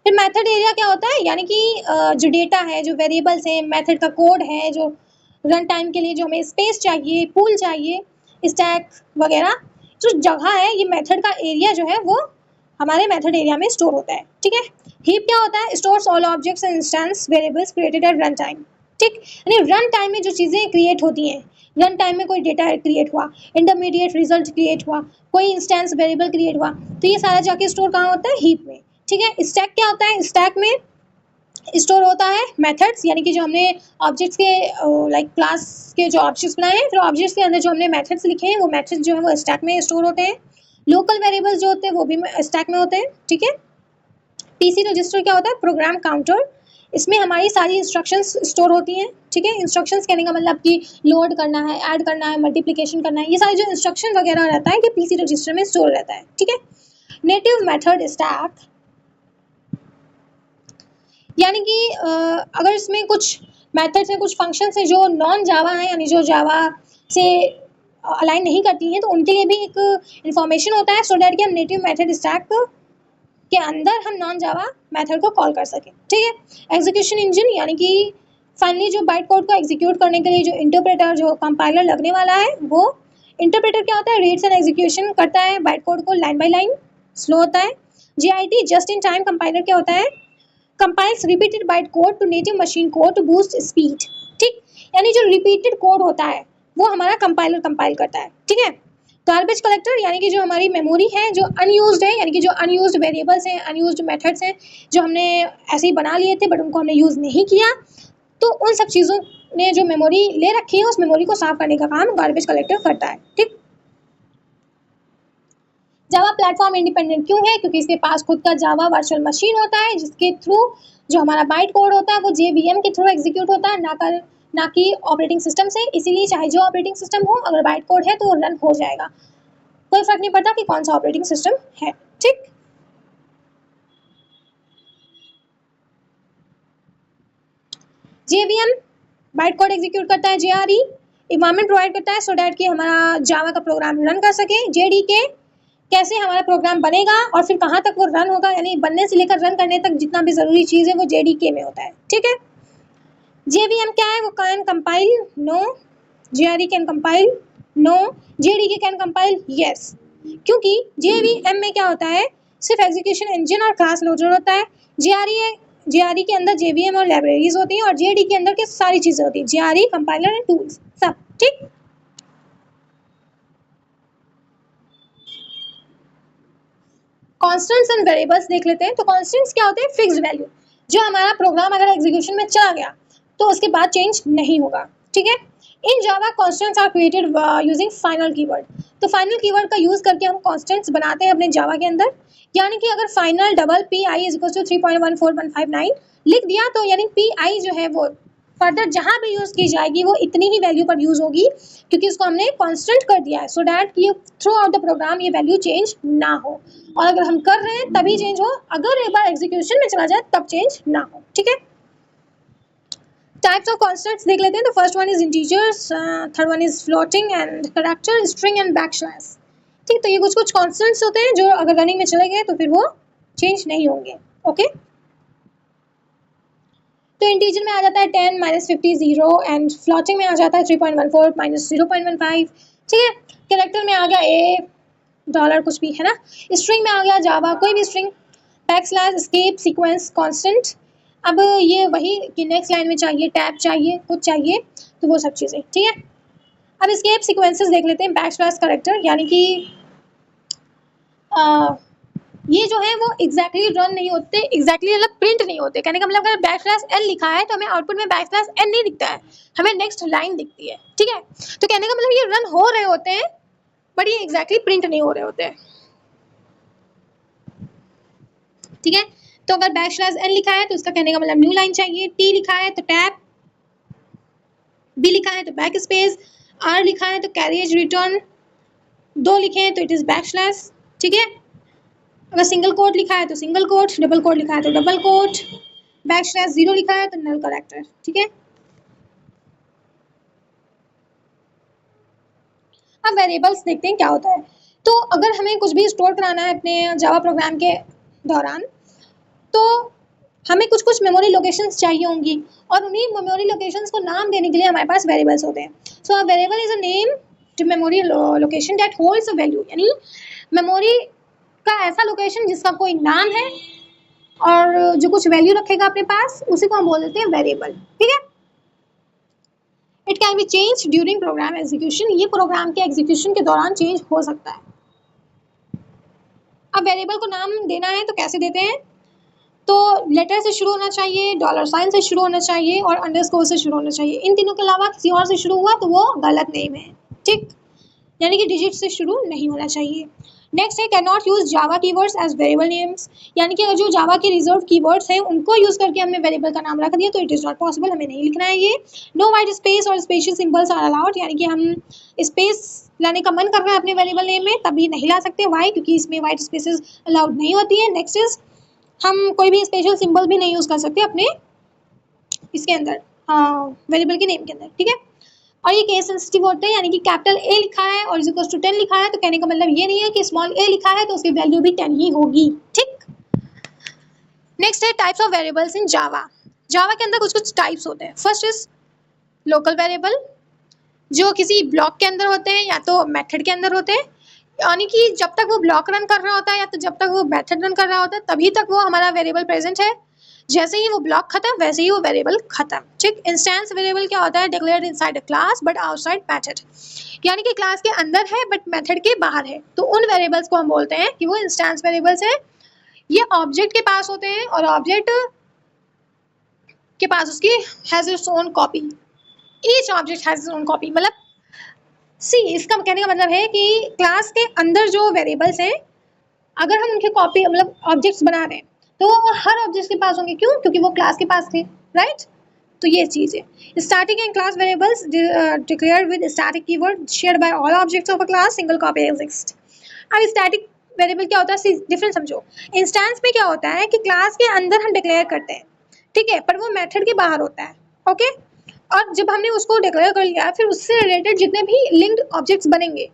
फिर मेथड एरिया क्या होता है, यानी कि जो डेटा है, जो वेरिएबल्स हैं, मेथड का कोड है, जो रन टाइम के लिए जो हमें स्पेस चाहिए, पूल चाहिए, स्टैक वगैरह, जो जगह है, ये मेथड का एरिया जो है वो हमारे मेथड एरिया में स्टोर होता है, ठीक है। हीप क्या होता है, stores all objects and instance variables created at run time, ठीक। यानी रन टाइम में जो चीज़ें क्रिएट होती हैं, रन टाइम में कोई डेटा क्रिएट हुआ, इंटरमीडिएट रिजल्ट क्रिएट हुआ, कोई इंस्टेंस वेरिएबल क्रिएट हुआ, तो ये सारा जाके स्टोर कहाँ होता है, हीप में, ठीक है। स्टैक क्या होता है, स्टैक में स्टोर होता है मेथड्स, यानी कि जो हमने ऑब्जेक्ट्स के लाइक क्लास के जो ऑब्जेक्ट्स बनाए हैं, फिर ऑब्जेक्ट्स के अंदर जो हमने मेथड्स लिखे हैं वो मेथड्स जो है वो स्टैक में स्टोर होते हैं। लोकल वेरिएबल्स जो होते हैं वो भी स्टैक में होते हैं, ठीक है। PC रजिस्टर क्या होता है, प्रोग्राम काउंटर, इसमें हमारी सारी इंस्ट्रक्शंस स्टोर होती हैं, ठीक है। इंस्ट्रक्शंस कहने का मतलब कि लोड करना है, ऐड करना है, मल्टीप्लिकेशन करना है, ये सारे जो इंस्ट्रक्शन वगैरह रहता है कि PC रजिस्टर में स्टोर रहता है, ठीक है। नेटिव मेथड स्टैक, यानी कि अगर इसमें कुछ मेथड्स हैं, कुछ फंक्शंस हैं जो नॉन जावा हैं, यानी जो जावा से अलाइन नहीं करती हैं, तो उनके लिए भी एक इंफॉर्मेशन होता है, सो डैट कि हम नेटिव मेथड स्टैक के अंदर हम नॉन जावा मेथड को कॉल कर सकें, ठीक है। एग्जीक्यूशन इंजन, यानी कि फाइनली जो बाइट कोड को एग्जीक्यूट करने के लिए जो इंटरप्रेटर, जो कंपाइलर लगने वाला है, वो इंटरप्रेटर क्या होता है, रीड्स एंड एग्जीक्यूशन करता है बाइट कोड को लाइन बाय लाइन, स्लो होता है। JIT just in time compiler क्या होता है, compiles repeated byte code to native machine code to boost speed, ठीक। यानी जो रिपीटेड कोड होता है वो हमारा कंपाइलर कंपाइल करता है, ठीक है। गार्बेज कलेक्टर, यानी कि जो हमारी मेमोरी है जो अनयूज्ड है, यानी कि जो अनयूज्ड वेरिएबल्स हैं, अनयूज्ड मेथड्स हैं, जो हमने ऐसे ही बना लिए थे बट उनको हमने यूज़ नहीं किया, तो उन सब चीज़ों ने जो मेमोरी ले रखी है उस मेमोरी को साफ करने का काम गार्बेज कलेक्टर करता है, ठीक। जावा प्लेटफॉर्म इंडिपेंडेंट क्यों है, क्योंकि इसके पास खुद का जावा वर्चुअल मशीन होता है, जिसके थ्रू जो हमारा बाइट कोड होता है वो JVM के थ्रू एग्जीक्यूट होता है, ना कि ऑपरेटिंग सिस्टम से। इसीलिए चाहे जो ऑपरेटिंग सिस्टम हो, अगर बाइट कोड है तो वो रन हो जाएगा, कोई फर्क नहीं पड़ता कि कौन सा ऑपरेटिंग सिस्टम है, ठीक। JVM बाइट कोड एग्जीक्यूट करता है, JRE इन्वायरमेंट प्रोवाइड करता है, सो डैट कि हमारा जावा का प्रोग्राम रन कर सके। JDK कैसे हमारा प्रोग्राम बनेगा और फिर कहाँ तक वो रन होगा, यानी बनने से लेकर रन करने तक जितना भी ज़रूरी चीज़ है वो JDK में होता है, ठीक है। JVM क्या है, वो can compile, no. JRE can compile, no. JDK can compile, yes. क्योंकि JVM में क्या होता है, सिर्फ एग्जीक्यूशन इंजन और क्लास लोडर होता है। JRE के अंदर JVM और लाइब्रेरीज होती हैं, और JD के अंदर के सारी चीज़ें होती हैं, JRE कंपाइलर एंड टूल्स सब, ठीक। कॉन्स्टेंट्स एंड वेरिएबल्स देख लेते हैं। तो कॉन्स्टेंट्स क्या होते हैं, फिक्स्ड वैल्यू, जो हमारा प्रोग्राम अगर एग्जीक्यूशन में चला गया तो उसके बाद चेंज नहीं होगा, ठीक है। In Java constants are created using final keyword. तो फाइनल कीवर्ड का यूज करके हम कॉन्स्टेंट्स बनाते हैं अपने जावा के अंदर, यानी कि अगर final double PI is equal to 3.14159 लिख दिया तो यानी PI जो है वो फर्दर जहाँ भी यूज़ की जाएगी वो इतनी ही वैल्यू पर यूज़ होगी, क्योंकि इसको हमने कांस्टेंट कर दिया है, सो डैट ये थ्रू आउट द प्रोग्राम ये वैल्यू चेंज ना हो, और अगर हम कर रहे हैं तभी चेंज हो, अगर एक बार एग्जीक्यूशन में चला जाए तब चेंज ना हो, ठीक है। टाइप्स ऑफ कॉन्स्टेंट्स देख लेते हैं। तो first one is integers, third one is floating and character, string and backslash, ठीक। तो ये कुछ कुछ कॉन्स्टेंट्स होते हैं जो अगर रनिंग में चले गए तो फिर वो चेंज नहीं होंगे, ओके। तो इंटीजर में आ जाता है 10 -50 0, एंड फ्लोटिंग में आ जाता है 3.14 -0.15, ठीक है। कैरेक्टर में आ गया A डॉलर कुछ भी है ना, स्ट्रिंग में आ गया जावा कोई भी string, backslash, escape, sequence, constant. अब ये वही कि नेक्स्ट लाइन में चाहिए, टैब चाहिए, कुछ चाहिए, तो वो सब चीज़ें, ठीक है। अब इसके सीक्वेंसेस देख लेते हैं। बैकस्लैश कैरेक्टर यानी कि ये जो है वो एग्जैक्टली रन नहीं होते, एग्जैक्टली मतलब प्रिंट नहीं होते। कहने का मतलब अगर बैकस्लैश एल लिखा है तो हमें आउटपुट में बैकस्लैश एन नहीं दिखता है, हमें नेक्स्ट लाइन दिखती है। ठीक है, तो कहने का मतलब ये रन हो रहे होते हैं बट ये एग्जैक्टली प्रिंट नहीं हो रहे होते हैं। ठीक है, तो अगर बैकस्लैश एन लिखा है तो उसका कहने का मतलब न्यू लाइन चाहिए, टी लिखा है तो टैब, बी लिखा है तो बैक स्पेस, आर लिखा है तो कैरिएज रिटर्न, दो लिखे हैं तो इट इज बैकस्लैश। ठीक है, अगर सिंगल कोट लिखा है तो सिंगल कोट, डबल कोट लिखा है तो डबल कोट, बैकस्लैश जीरो लिखा है तो नल कैरेक्टर। ठीक है, अब वेरिएबल्स देखते हैं क्या होता है। तो अगर हमें कुछ भी स्टोर कराना है अपने जावा प्रोग्राम के दौरान तो हमें कुछ कुछ मेमोरी लोकेशंस चाहिए होंगी और उन्हीं मेमोरी लोकेशंस को नाम देने के लिए हमारे पास वेरिएबल्स होते हैं। So a variable is a name to memory location that holds a value, यानी मेमोरी का ऐसा लोकेशन जिसका कोई नाम है और जो कुछ वैल्यू रखेगा अपने पास, उसी को हम बोल देते हैं वेरिएबल। ठीक है, it can be change during program execution, ये प्रोग्राम के एग्जीक्यूशन के दौरान चेंज हो सकता है। अब वेरिएबल को नाम देना है तो कैसे देते हैं, तो लेटर से शुरू होना चाहिए, डॉलर साइन से शुरू होना चाहिए और अंडरस्कोर से शुरू होना चाहिए। इन तीनों के अलावा किसी और से शुरू हुआ तो वो गलत नेम है। ठीक, यानी कि डिजिट से शुरू नहीं होना चाहिए। नेक्स्ट है can not use Java keywords as variable names, यानी कि अगर जो जावा के रिजर्व कीवर्ड्स हैं उनको यूज करके हमने वेरिएबल का नाम रख दिया तो इट इज नॉट पॉसिबल, हमें नहीं लिखना है ये। नो वाइट स्पेस और स्पेशल सिंबल्स आर अलाउड, यानी कि हम स्पेस लाने का मन कर रहा है अपने वेरिएबल नेम में तब भी नहीं ला सकते। वाई? क्योंकि इसमें वाइट स्पेसेस अलाउड नहीं होती है। नेक्स्ट इज हम कोई भी स्पेशल सिंबल भी नहीं यूज कर सकते अपने इसके अंदर वेरिएबल के नेम के अंदर। ठीक है, और ये केस सेंसिटिव होते हैं, यानी कि कैपिटल ए लिखा है और इज इक्वल टू 10 लिखा है तो कहने का मतलब ये नहीं है कि स्मॉल ए लिखा है तो उसकी वैल्यू भी 10 ही होगी। ठीक, नेक्स्ट है टाइप्स ऑफ वेरिएबल्स इन जावा। जावा के अंदर कुछ कुछ टाइप्स होते हैं। फर्स्ट इज लोकल वेरिएबल, जो किसी ब्लॉक के अंदर होते हैं या तो मेथड के अंदर होते हैं, यानी कि जब तक वो ब्लॉक रन कर रहा होता है या तो जब तक वो मेथड रन कर रहा होता है तभी तक वो हमारा वेरिएबल प्रेजेंट है। जैसे ही वो ब्लॉक खत्म वैसे ही वो वेरिएबल खत्म। ठीक, इंस्टेंस वेरिएबल क्या होता है, declared inside a class but outside method, यानी कि क्लास के अंदर है बट मेथड के बाहर है, तो उन वेरिएबल्स को हम बोलते हैं कि वो इंस्टेंस वेरिएबल्स है। ये ऑब्जेक्ट के पास होते हैं और ऑब्जेक्ट के पास उसकी has its own copy, each object has its own copy. मतलब सी, इसका कहने का मतलब है कि क्लास के अंदर जो वेरिएबल्स हैं अगर हम उनके कॉपी मतलब ऑब्जेक्ट्स बना रहे हैं तो वो हर ऑब्जेक्ट के पास होंगे। क्यों? क्योंकि वो क्लास के पास थे, राइट? तो ये चीज है। Static and class variables declared with static keyword shared by all objects of a class, single copy exist. अब स्टैटिक वेरिएबल क्या होता है, डिफरेंस समझो। इंस्टेंस में क्या होता है कि क्लास के अंदर हम डिक्लेयर करते हैं, ठीक है, पर वो मेथड के बाहर होता है। ओके, और जब हमने उसको डिक्लेयर कर लिया फिर उससे रिलेटेड जितने भी लिंक्ड ऑब्जेक्ट्स बनेंगे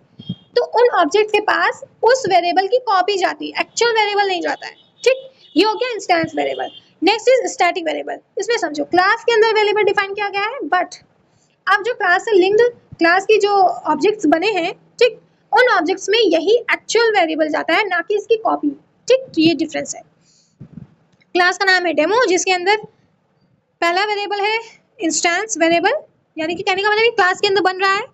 तो उन ऑब्जेक्ट के पास उस वेरिएबल की कॉपी जाती है, एक्चुअल वेरिएबल नहीं जाता है। ठीक, ये हो गया instance variable. Next is static variable. इसमें समझो क्लास के अंदर वेरिएबल डिफाइन किया गया है बट अब जो क्लास से लिंक्ड क्लास की जो ऑब्जेक्ट्स बने हैं, ठीक, उन ऑब्जेक्ट्स में यही एक्चुअल वेरिएबल जाता है, ना कि इसकी कॉपी। ठीक, तो ये डिफरेंस है। क्लास का नाम है डेमो, जिसके अंदर पहला वेरिएबल है इंस्टेंस वेरिएबल, यानी कि कहने का मतलब क्लास के अंदर बन रहा है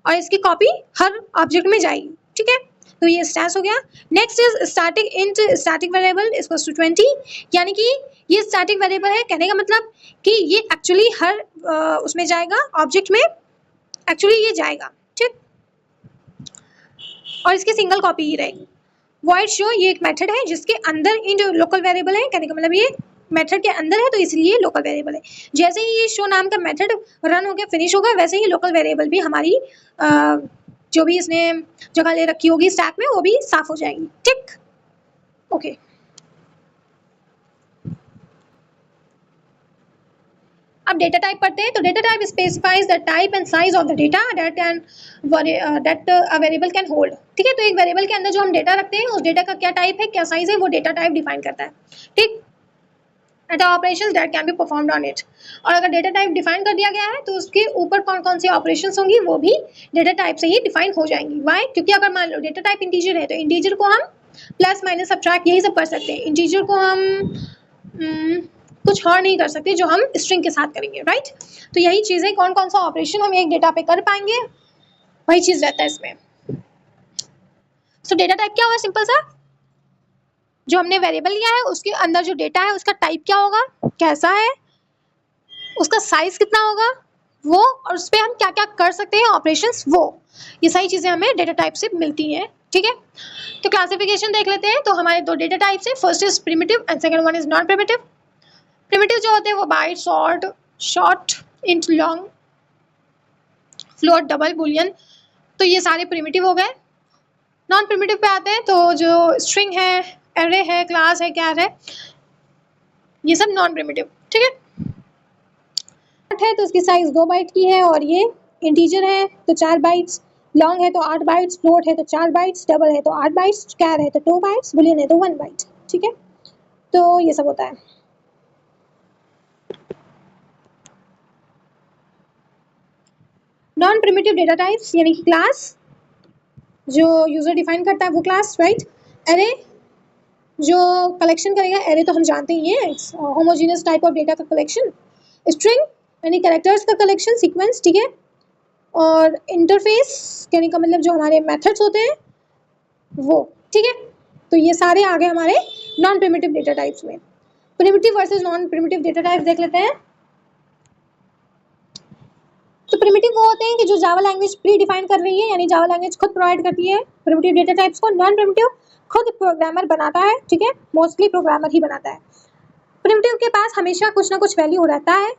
और इसकी कॉपी हर ऑब्जेक्ट में जाएगी। ठीक है, तो ये स्टैटिक हो गया। Next is static int static variable equals to 20, यानी कि ये स्टैटिक वेरिएबल है। कहने का मतलब कि ये एक्चुअली हर उसमें जाएगा, ऑब्जेक्ट में एक्चुअली ये जाएगा। ठीक, और इसकी सिंगल कॉपी ही रहेगी। वॉइड शो ये एक मेथड है जिसके अंदर इंट लोकल वेरिएबल है। कहने का मतलब ये मेथड के अंदर है तो इसलिए लोकल वेरिएबल है। जैसे ही ये शो नाम का मेथड रन हो गया फिनिश होगा वैसे ही लोकल वेरिएबल भी हमारी जो भी इसने जगह ले रखी होगी स्टैक में वो भी साफ हो जाएगी। ठीक, ओके। अब डेटा टाइप पढ़ते हैं। तो data type specifies the type and size of the data that a variable can hold. ठीक है, तो एक वेरिएबल के अंदर जो हम डेटा रखते हैं उस डेटा का क्या टाइप है, क्या साइज है, वो डेटा टाइप डिफाइन करता है। ठीक, and operations that can be performed on it. और अगर डेटा टाइप डिफाइन कर दिया गया है तो उसके ऊपर कौन कौन सी ऑपरेशंस होंगी वो भी डेटा टाइप से ही डिफाइन हो जाएंगी। वाई? क्योंकि अगर मान लो डेटा टाइप इंटीजर है तो इंटीजर को हम प्लस माइनस सब्ट्रैक्ट यही सब कर सकते हैं। इंटीजर को हम कुछ और नहीं कर सकते जो हम स्ट्रिंग के साथ करेंगे, राइट? तो यही चीज़ें कौन कौन सा ऑपरेशन हम एक डेटा पे कर पाएंगे वही चीज रहता है इसमें। सो डेटा टाइप क्या होगा, सिंपल सा, जो हमने वेरिएबल लिया है उसके अंदर जो डेटा है उसका टाइप क्या होगा, कैसा है, उसका साइज कितना होगा वो, और उस पर हम क्या क्या कर सकते हैं ऑपरेशंस, वो ये सारी चीजें हमें डेटा टाइप से मिलती हैं। ठीक है, तो क्लासिफिकेशन देख लेते हैं। तो हमारे दो डेटा टाइप्स हैं, first is primitive and second one is non primitive. Primitive जो होते हैं वो byte, short, int, long, float, double, boolean, तो ये सारे प्रिमिटिव हो गए। नॉन प्रिमिटिव पे आते हैं तो जो स्ट्रिंग है, एरे है, क्लास है, कैर है, ये सब नॉन प्रिमिटिव। ठीक है, तो इसकी साइज 2 बाइट की है और ये इंटीजर है तो 4 बाइट्स, लॉन्ग है तो 8 बाइट्स, फ्लोट है तो 4 बाइट्स, डबल है तो 8 बाइट्स, कैर है तो 2 बाइट्स, बुलियन है तो 1 बाइट। ठीक है, तो ये सब होता है। नॉन प्रिमिटिव डेटा टाइप्स यानी कि क्लास, जो यूजर डिफाइन करता है वो क्लास, राइट। एरे जो कलेक्शन करेगा, एरे तो हम जानते ही हैं, होमोजेनियस टाइप ऑफ डेटा का कलेक्शन। स्ट्रिंग यानी कैरेक्टर्स का कलेक्शन, सीक्वेंस, ठीक है। और इंटरफेस यानी का मतलब जो हमारे मेथड्स होते हैं वो। ठीक है, तो ये सारे आ गए हमारे नॉन प्रिमिटिव डेटा टाइप्स में। Primitive versus non primitive data types देख लेते हैं। तो प्रिमिटिव वो होते हैं कि जो जावा लैंग्वेज प्री डिफाइन कर रही है, यानी जावा लैंग्वेज खुद प्रोवाइड करती है प्रिमिटिव डेटा टाइप्स को। नॉन प्रिमिटिव खुद प्रोग्रामर बनाता है, ठीक है, मोस्टली प्रोग्रामर ही बनाता है। प्रिमिटिव के पास हमेशा कुछ ना कुछ वैल्यू रहता है।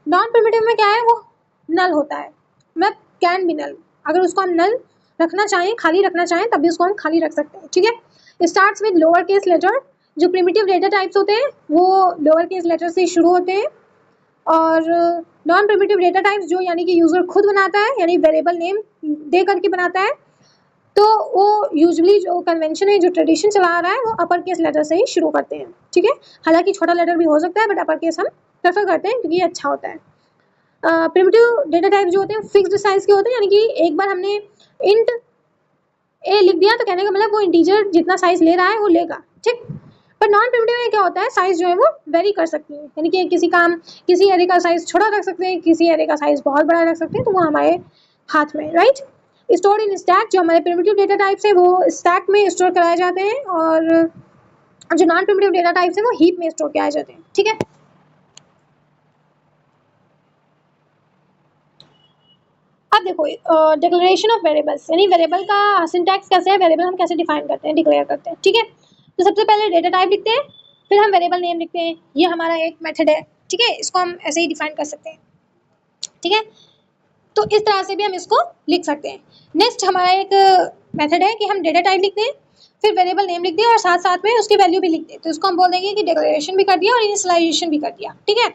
नॉन प्रिमिटिव में क्या है, वो नल होता है, मतलब कैन बी नल। अगर उसको हम नल रखना चाहें, खाली रखना चाहें, तब भी उसको हम खाली रख सकते हैं। ठीक है, starts with lower case letter. जो प्रिमिटिव डेटा टाइप्स होते हैं वो लोअर केस लेटर से शुरू होते हैं। और नॉन प्रिमिटिव डेटा टाइप्स जो यानी कि यूजर खुद बनाता है, यानी वेरिएबल नेम दे करके बनाता है, तो वो यूजुअली जो कन्वेंशन है, जो ट्रेडिशन चला रहा है, वो अपर केस लेटर से ही शुरू करते हैं। ठीक है, हालांकि छोटा लेटर भी हो सकता है, बट अपर केस हम प्रेफर करते हैं क्योंकि ये अच्छा होता है। प्रिमिटिव डेटा टाइप जो होते हैं फिक्स्ड साइज के होते हैं, यानी कि एक बार हमने इंट ए लिख दिया तो कहने का मतलब वो इंटीजर जितना साइज ले रहा है वो लेगा। ठीक, पर नॉन प्रिमिटिव में क्या होता है, साइज जो है वो वेरी कर सकती है, यानी कि किसी एरे का साइज छोटा रख सकते हैं, किसी एरे का साइज बहुत बड़ा रख सकते हैं, तो वो हमारे हाथ में, राइट। स्टोर इन स्टैक, जो हमारे प्रिमिटिव डेटा टाइप्स है वो स्टैक में स्टोर कराए जाते हैं, और जो नॉन प्रिमिटिव डेटा टाइप्स है वो हीप में स्टोर किए जाते हैं। ठीक है, अब देखो डिक्लेरेशन ऑफ वेरिएबल्स, यानी वेरिएबल का सिंटैक्स कैसे है, वेरिएबल हम कैसे डिफाइन करते हैं, डिक्लेयर करते हैं। ठीक है, तो सबसे पहले डेटा टाइप लिखते हैं, फिर हम वेरिएबल नेम लिखते हैं, ये हमारा एक मेथड है। ठीक है, इसको हम ऐसे ही डिफाइन कर सकते हैं। ठीक है, तो इस तरह से भी हम इसको लिख सकते हैं। नेक्स्ट हमारा एक मेथड है कि हम डेटा टाइप लिखते हैं, फिर वेरिएबल नेम लिख दें और साथ साथ में उसकी वैल्यू भी लिख दें, तो इसको हम बोल देंगे कि डिक्लेरेशन भी कर दिया और इनिशियलाइजेशन भी कर दिया। ठीक है,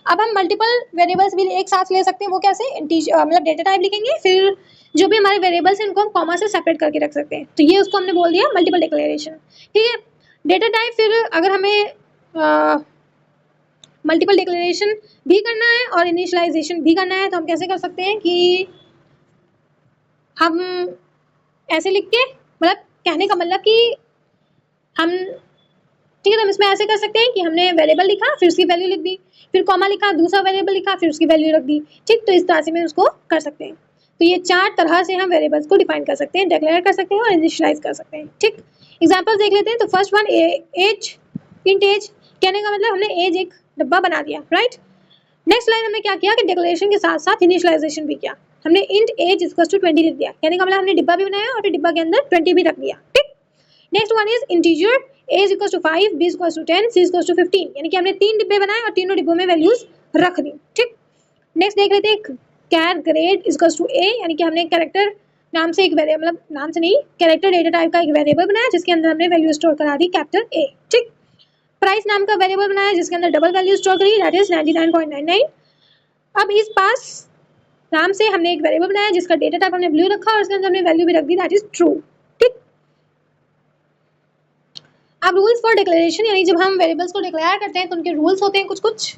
अब हम मल्टीपल वेरिएबल्स भी एक साथ ले सकते हैं, वो कैसे, मतलब डेटा टाइप लिखेंगे, फिर जो भी हमारे वेरिएबल्स हैं उनको हम कॉमा से सेपरेट करके रख सकते हैं, तो ये उसको हमने बोल दिया मल्टीपल डिक्लेरेशन। ठीक है, डेटा टाइप फिर अगर हमें मल्टीपल डिक्लेरेशन भी करना है और इनिशियलाइजेशन भी करना है, तो हम कैसे कर सकते हैं कि हम ऐसे लिख के, मतलब कहने का मतलब कि हम, ठीक है, तो हम इसमें ऐसे कर सकते हैं कि हमने वेरिएबल लिखा, फिर उसकी वैल्यू लिख दी, फिर कॉमा लिखा, दूसरा वेरिएबल लिखा, फिर उसकी वैल्यू रख दी। ठीक, तो इस तरह से मैं उसको कर सकते हैं। तो ये 4 तरह से हम वेरिएबल्स को डिफाइन कर सकते हैं, डिक्लेयर कर सकते हैं और इनिशियलाइज कर सकते हैं। ठीक, एग्जांपल देख लेते हैं। तो first one as, int as, कहने का मतलब हमने एज एक डब्बा बना दिया, राइट। नेक्स्ट लाइन हमने क्या किया कि डिक्लेरेशन के साथ साथ इनिशियलाइजेशन भी किया, हमने इंट एज इक्वल्स टू 20 लिख दिया, कहने का मतलब हमने डिब्बा भी बनाया और फिर डिब्बा के अंदर 20 भी रख दिया। ठीक, next one is integer, a equals to 5, b equals to 10, c equals to 15, यानी कि हमने 3 डिब्बे बनाए और तीनों डिब्बों में वैल्यूज रख दी। ठीक, नेक्स्ट देख लेते हैं कैर ग्रेड इक्वल्स टू a, यानी कि हमने कैरेक्टर नाम से एक वेरिएबल, मतलब नाम से नहीं, कैरेक्टर डेटा टाइप का एक वेरिएबल बनाया जिसके अंदर हमने वैल्यू स्टोर करा दी कैपिटल A। ठीक, प्राइस नाम का वेरिएबल बनाया जिसके अंदर डबल वैल्यू स्टोर करी, दैट इज 99.99। अब इस पास नाम से हमने एक वेरिएबल बनाया जिसका डेटा टाइप हमने ब्लू रखा और उसके अंदर हमने वैल्यू भी रख दी, दैट इज ट्रू। ठीक, अब रूल्स फॉर डिक्लेरेशन, यानी जब हम वेरिएबल्स को डिक्लेयर करते हैं तो उनके रूल्स होते हैं कुछ कुछ।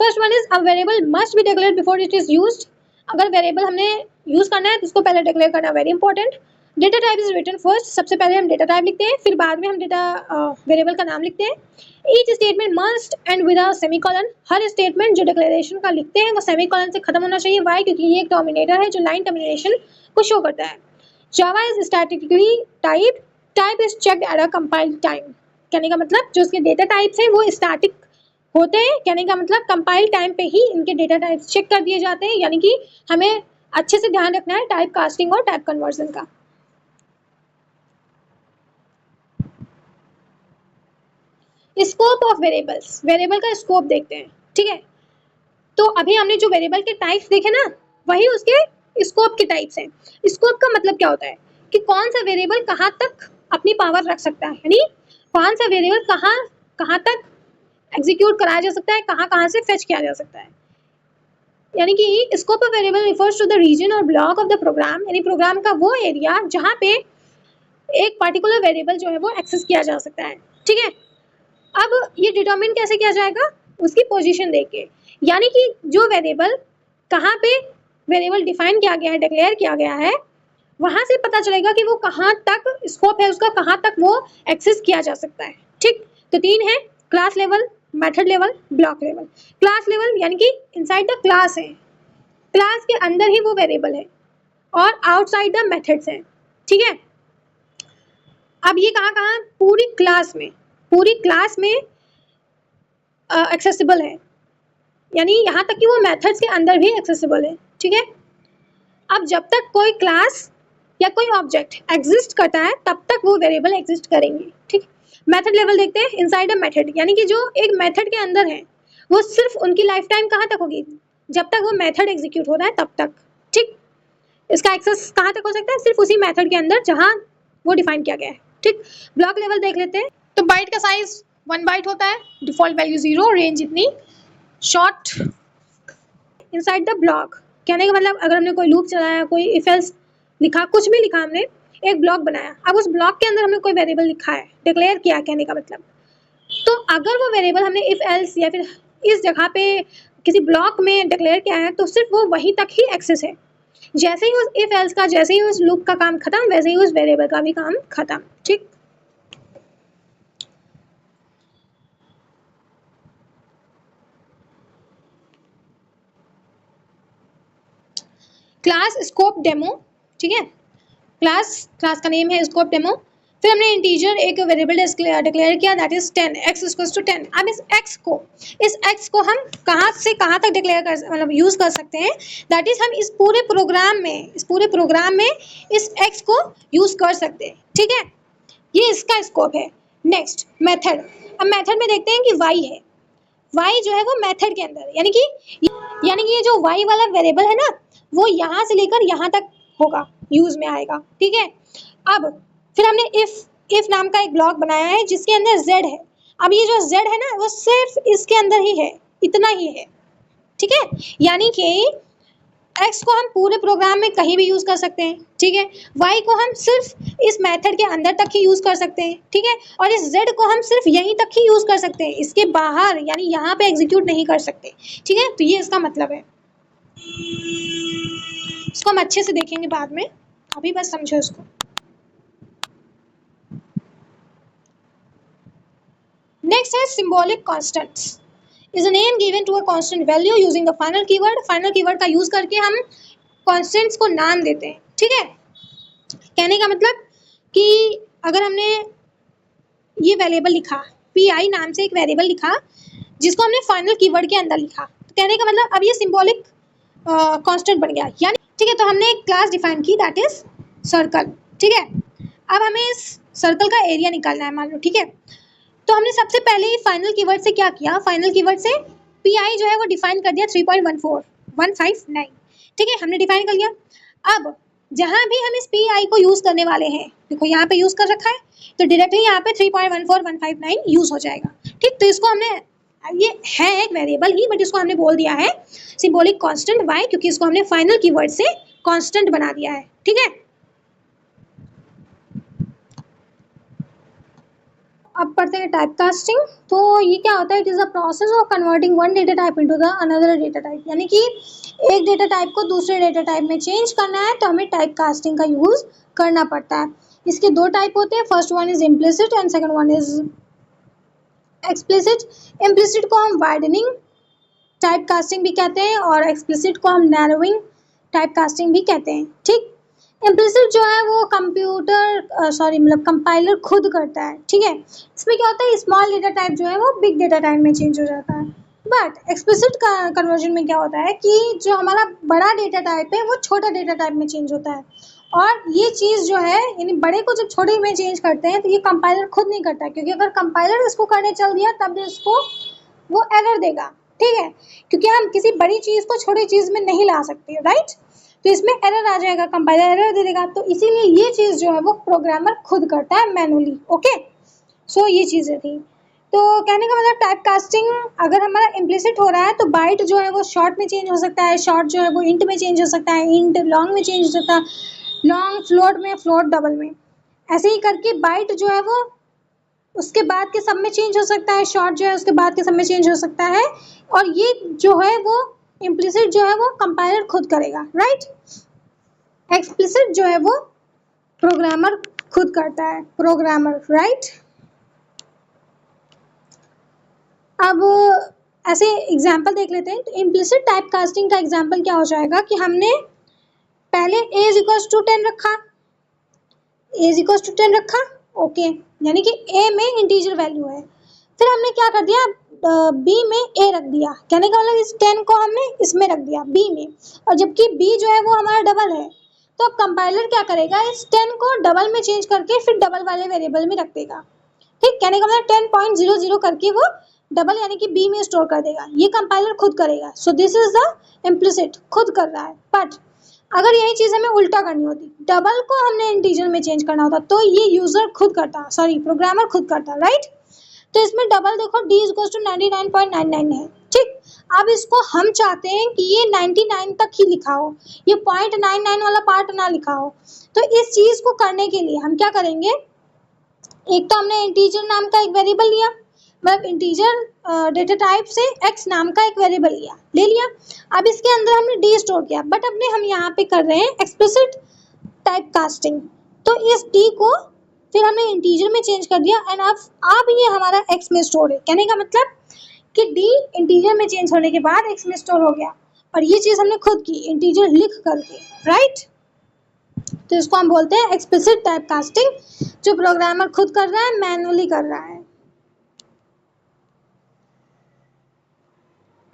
First one is a variable must be declared before it is used. अगर वेरिएबल हमने यूज करना है तो उसको पहले डिक्लेयर करना very important. Data type is written first, सबसे पहले हम डेटा टाइप लिखते हैं, फिर बाद में हम डेटा वेरिएबल का नाम लिखते हैं। Each statement must and with a semicolon, her statement जो डिक्लेरेशन का लिखते हैं वो सेमीकोलन से खत्म होना चाहिए। वाई? क्योंकि ये एक टर्मिनेटर है जो लाइन टर्मिनेशन को शो करता है। Java is statically type, type is checked at a compile time. कहने का मतलब जो उसके डेटा टाइप्स हैं वो स्टैटिक होते हैं, कहने का मतलब कंपाइल टाइम पे ही इनके डेटा टाइप्स चेक कर दिए जाते हैं, यानी कि हमें अच्छे से ध्यान रखना है टाइप कास्टिंग और टाइप कन्वर्जन का। स्कोप ऑफ वेरिएबल्स, वेरिएबल का स्कोप देखते हैं, ठीक है। तो अभी हमने जो वेरिएबल के टाइप्स देखे ना, वही उसके स्कोप के टाइप्स हैं। स्कोप का मतलब क्या होता है कि कौन सा वेरिएबल कहाँ तक अपनी पावर रख सकता है, यानी कौन सा वेरिएबल कहाँ कहाँ तक एग्जीक्यूट कराया जा सकता है, कहाँ कहाँ से फेच किया जा सकता है। यानी कि scope of variable refers to the region और ब्लॉक ऑफ द प्रोग्राम, यानी प्रोग्राम का वो एरिया जहाँ पे एक पर्टिकुलर वेरिएबल जो है वो एक्सेस किया जा सकता है, ठीक है। अब ये डिटरमिन कैसे किया जाएगा, उसकी पोजीशन देख के, यानी कि जो वेरिएबल कहाँ पे वेरिएबल डिफाइन किया गया है, डिक्लेयर किया गया है, वहां से पता चलेगा कि वो कहाँ तक स्कोप है उसका, कहाँ तक वो एक्सेस किया जा सकता है, ठीक। तो तीन है, class level, method level, block level. Class level यानी कि इनसाइड द क्लास है, क्लास के अंदर ही वो वेरिएबल है, और आउटसाइड द मेथड्स है, ठीक है। अब ये कहाँ कहाँ, पूरी क्लास में एक्सेसिबल है, यानी यहाँ तक कि वो मेथड्स के अंदर भी एक्सेसिबल है, ठीक है। अब जब तक कोई क्लास या कोई ऑब्जेक्ट एग्जिस्ट करता है तब तक वो वेरिएबल एग्जिस्ट करेंगे, ठीक। मेथड लेवल देखते हैं, इनसाइड अ मेथड, यानी कि जो एक मेथड के अंदर है वो सिर्फ उनकी लाइफ टाइम कहाँ तक होगी, जब तक वो मेथड एग्जीक्यूट हो रहा है तब तक, ठीक। इसका एक्सेस कहाँ तक हो सकता है, सिर्फ उसी मेथड के अंदर जहाँ वो डिफाइन किया गया है, ठीक। ब्लॉक लेवल देख लेते हैं। तो बाइट का साइज 1 बाइट होता है, डिफॉल्ट वैल्यू 0, रेंज इतनी, शॉर्ट इनसाइड द ब्लॉक, कहने का मतलब अगर हमने कोई लूप चलाया, कोई इफ एल्स लिखा, कुछ भी लिखा, हमने एक ब्लॉक बनाया, अब उस ब्लॉक के अंदर हमने कोई वेरिएबल लिखा है, डिक्लेयर किया, कहने का मतलब, तो अगर वो वेरिएबल हमने इफ एल्स या फिर इस जगह पे किसी ब्लॉक में डिक्लेयर किया है तो सिर्फ वो वहीं तक ही एक्सेस है। जैसे ही उस इफ एल्स का, जैसे ही उस लूप का काम खत्म, वैसे ही उस वेरिएबल का भी काम खत्म, ठीक। क्लास स्कोप डेमो, ठीक है, क्लास का नेम है स्कोप डेमो। फिर हमने इंटीजर एक वेरिएबल डिक्लेयर किया, that is 10, x equals to 10। अब इस x को हम कहाँ से कहाँ तक डिक्लेयर कर, मतलब यूज कर सकते हैं, दैट इज हम इस पूरे प्रोग्राम में इस x को यूज कर सकते हैं, ठीक है। ये इसका स्कोप है। नेक्स्ट मेथड, अब मेथड में देखते हैं कि y है, y जो है वो मेथड के अंदर, यानी कि ये जो y वाला वेरिएबल है ना, वो यहाँ से लेकर यहाँ तक होगा, यूज में आएगा, ठीक है। अब फिर हमने इफ नाम का एक ब्लॉक बनाया है जिसके अंदर z है। अब ये जो z है ना, वो सिर्फ इसके अंदर ही है, इतना ही है, ठीक है। यानी कि x को हम पूरे प्रोग्राम में कहीं भी यूज कर सकते हैं, ठीक है। y को हम सिर्फ इस मेथड के अंदर तक ही यूज कर सकते हैं, ठीक है। और इस z को हम सिर्फ यहीं तक ही यूज कर सकते हैं, इसके बाहर यानी यहाँ पे एग्जीक्यूट नहीं कर सकते, ठीक है। तो ये इसका मतलब है, इसको हम अच्छे से देखेंगे बाद में, अभी बस समझो इसको। नेक्स्ट है symbolic constants, is a name given to a constant value using the final keyword. Final keyword का यूज करके हम कांस्टेंट्स को नाम देते हैं, ठीक है। कहने का मतलब कि अगर हमने ये वेरिएबल लिखा, पी नाम से एक वेरिएबल लिखा जिसको हमने फाइनल कीवर्ड के अंदर लिखा, तो कहने का मतलब अब ये सिंबॉलिक कांस्टेंट बन गया, यानी, ठीक है। तो हमने एक क्लास डिफाइन की, दैट इज सर्कल, ठीक है। अब हमें इस सर्कल का एरिया निकालना है, मान लो, ठीक है। तो हमने सबसे पहले फाइनल कीवर्ड से क्या किया, फाइनल कीवर्ड से पी जो है वो डिफाइन कर दिया 3.14159, ठीक है, हमने डिफाइन कर लिया। अब जहां भी हम इस पी को यूज करने वाले हैं, देखो यहाँ पे यूज कर रखा है, तो डायरेक्टली यहाँ पे 3.14159 यूज हो जाएगा, ठीक। तो इसको हमने, ये है एक वेरिएबल ही, बट इसको हमने बोल दिया है सिंबॉलिक कांस्टेंट, वाई? क्योंकि इसको हमने फाइनल कीवर्ड से कांस्टेंट बना दिया है, ठीक है। अब पढ़ते हैं टाइप कास्टिंग। तो ये क्या होता है, it is a process of converting one data type into the another data type, यानी कि एक डेटा टाइप को दूसरे डेटा टाइप में चेंज करना है तो हमें टाइप कास्टिंग का यूज करना पड़ता है। इसके दो टाइप होते हैं, first one is implicit and second one is explicit. Implicit को हम वाइडनिंग टाइप कास्टिंग भी कहते हैं और एक्सप्लिसिट को हम नैरोइंग टाइप कास्टिंग भी कहते हैं। ठीक, इम्प्लिसिट जो है वो कंपाइलर खुद करता है। ठीक है, इसमें क्या होता है, स्मॉल डेटा टाइप जो है वो बिग डेटा टाइप में चेंज हो जाता है। बट एक्सप्लिसिट कन्वर्जन में क्या होता है कि जो हमारा बड़ा डेटा टाइप है वो छोटा डेटा टाइप में चेंज होता है। और ये चीज़ जो है, यानी बड़े को जब छोटे में चेंज करते हैं तो ये कंपाइलर खुद नहीं करता, क्योंकि अगर कंपाइलर इसको करने चल दिया तब इसको वो एरर देगा। ठीक है, क्योंकि हम किसी बड़ी चीज़ को छोटी चीज़ में नहीं ला सकते, राइट। तो इसमें एरर आ जाएगा, कंपाइलर एरर दे देगा। तो इसीलिए ये चीज़ जो है वो प्रोग्रामर खुद करता है मैनुअली। ओके, सो ये चीज़ें थी। तो कहने का मतलब टाइप कास्टिंग अगर हमारा इम्प्लिसिट हो रहा है तो बाइट जो है वो शॉर्ट में चेंज हो सकता है, शॉर्ट जो है वो इंट में चेंज हो सकता है, इंट लॉन्ग में चेंज हो सकता है, लॉन्ग फ्लोट में, फ्लोट डबल में। ऐसे ही करके बाइट जो है वो उसके बाद के सब में चेंज हो सकता है, शॉर्ट जो है उसके बाद के सब में चेंज हो सकता है। और ये जो है वो इम्प्लिसिट जो है वो कंपाइलर खुद करेगा, राइट। एक्सप्लिसिट जो है वो प्रोग्रामर खुद करता है, प्रोग्रामर, राइट। अब ऐसे एग्जाम्पल देख लेते हैं। तो इम्प्लिसिट टाइप कास्टिंग का एग्जाम्पल क्या हो जाएगा कि हमने पहले a इज इक्वल टू 10 रखा, a इज इक्वल टू 10 रखा, ओके, यानी कि a में इंटीजर वैल्यू है। फिर हमने क्या कर दिया, b में a रख दिया, कहने का मतलब इस 10 को हमने इसमें रख दिया b में, और जबकि b जो है वो हमारा डबल है। तो अब कंपाइलर क्या करेगा, इस 10 को डबल में चेंज करके फिर डबल वाले वेरिएबल में रख देगा। ठीक, कहने का मतलब 10.00 करके वो डबल यानी कि b में स्टोर कर देगा। ये कंपाइलर खुद करेगा। So this is the implicit, खुद कर रहा है। बट अगर यही चीज हमें उल्टा करनी होती, डबल को हमने इंटीजर में चेंज करना होता, तो ये यूजर खुद करता, सॉरी प्रोग्रामर खुद करता, राइट। तो इसमें डबल देखो d इज टू 99.99 है। ठीक, अब इसको हम चाहते हैं कि ये 99 तक ही लिखा हो, ये 0.99 वाला पार्ट ना लिखा हो। तो इस चीज को करने के लिए हम क्या करेंगे, एक तो हमने इंटीजर नाम का एक वेरिएबल लिया, मतलब इंटीजर डेटा टाइप से x नाम का एक वेरिएबल ले लिया। अब इसके अंदर हमने d स्टोर किया, बट अपने हम यहाँ पे कर रहे हैं एक्सप्लिसिट टाइप कास्टिंग। तो इस d को फिर हमने इंटीजर में चेंज कर दिया एंड अब ये हमारा x में स्टोर है। कहने का मतलब कि d इंटीजर में चेंज होने के बाद x में स्टोर हो गया, और ये चीज हमने खुद की इंटीजर लिख करके, राइट। तो इसको हम बोलते हैं एक्सप्लिसिट टाइप कास्टिंग, जो प्रोग्रामर खुद कर रहा है, मैनुअली कर रहा है।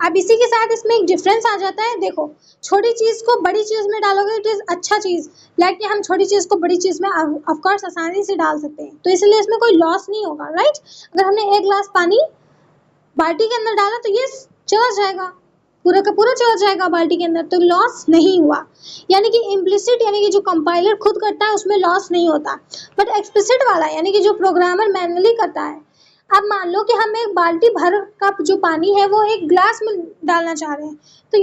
अब इसी के साथ इसमें एक डिफरेंस आ जाता है। देखो, छोटी चीज को बड़ी चीज में डालोगे इट इज अच्छा चीज, लाइक हम छोटी चीज को बड़ी चीज में ऑफ कोर्स आसानी से डाल सकते हैं, तो इसलिए इसमें कोई लॉस नहीं होगा, राइट। अगर हमने एक गिलास पानी बाल्टी के अंदर डाला तो ये चला जाएगा, पूरा का पूरा चला जाएगा बाल्टी के अंदर, तो लॉस नहीं हुआ। यानी कि इम्प्लिसिट यानी कि जो कंपाइलर खुद करता है उसमें लॉस नहीं होता, बट एक्सप्लिसिट वाला यानी कि जो प्रोग्रामर मैनुअली करता है। अब मान लो कि हम एक बाल्टी भर का जो पानी है वो एक ग्लास में डालना चाह रहे हैं, तो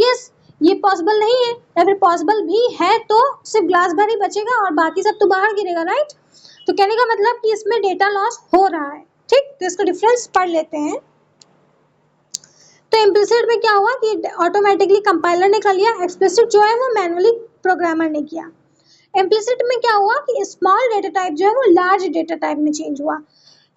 ये पॉसिबल नहीं है, या फिर पॉसिबल भी है तो सिर्फ ग्लास भर ही बचेगा और बाकी सब तो बाहर गिरेगा, राइट। तो कहने का मतलब कि इसमें डेटा लॉस हो रहा है। ठीक, तो इसका डिफरेंस पढ़ लेते हैं। तो इम्प्लिसिट में क्या हुआ कि ऑटोमेटिकली कंपाइलर ने कर लिया, एक्सप्लिसिट जो है वो मैनुअली प्रोग्रामर ने किया। इम्प्लिसिट में क्या हुआ कि स्मॉल डेटा टाइप जो है वो लार्ज डेटा टाइप में चेंज हुआ।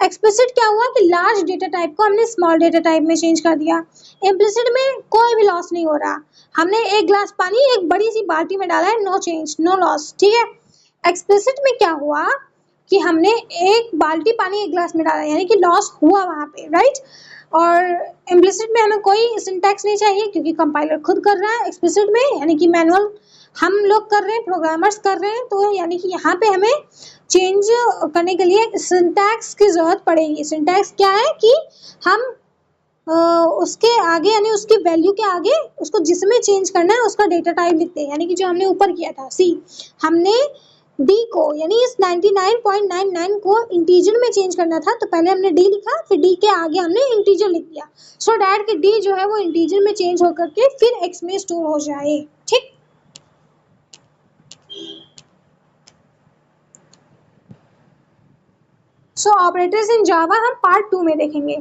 एक्सप्लिसिट क्या हुआ कि लार्ज डेटा टाइप को हमने स्मॉल डेटा टाइप में चेंज कर दिया। इम्प्लिसिट में कोई भी लॉस नहीं हो रहा, हमने एक गिलास पानी एक बड़ी सी बाल्टी में डाला है, नो चेंज, नो लॉस। ठीक है, एक्सप्लिसिट में क्या हुआ कि हमने एक बाल्टी पानी एक गिलास में डाला, यानी कि लॉस हुआ वहां पे, राइट। और इम्प्लिसिट में हमें कोई सिंटैक्स नहीं चाहिए क्योंकि कंपाइलर खुद कर रहा है। एक्सप्लिसिट में यानी कि मैनुअल हम लोग कर रहे हैं, प्रोग्रामर्स कर रहे हैं, तो यानी कि यहाँ पे हमें चेंज करने के लिए सिंटैक्स की जरूरत पड़ेगी। सिंटैक्स क्या है कि हम उसके आगे यानी उसकी वैल्यू के आगे उसको जिसमें चेंज करना है उसका डेटा टाइप लिखते हैं, यानी कि जो हमने ऊपर किया था सी, हमने डी को यानी इस 99.99 को इंटीजर में चेंज करना था, तो पहले हमने डी लिखा, फिर डी के आगे हमने इंटीजर लिख दिया, सो डैट कि डी जो है वो इंटीजर में चेंज होकर के फिर एक्स में स्टोर हो जाए। ठीक, सो ऑपरेटर्स इन जावा हम पार्ट 2 में देखेंगे।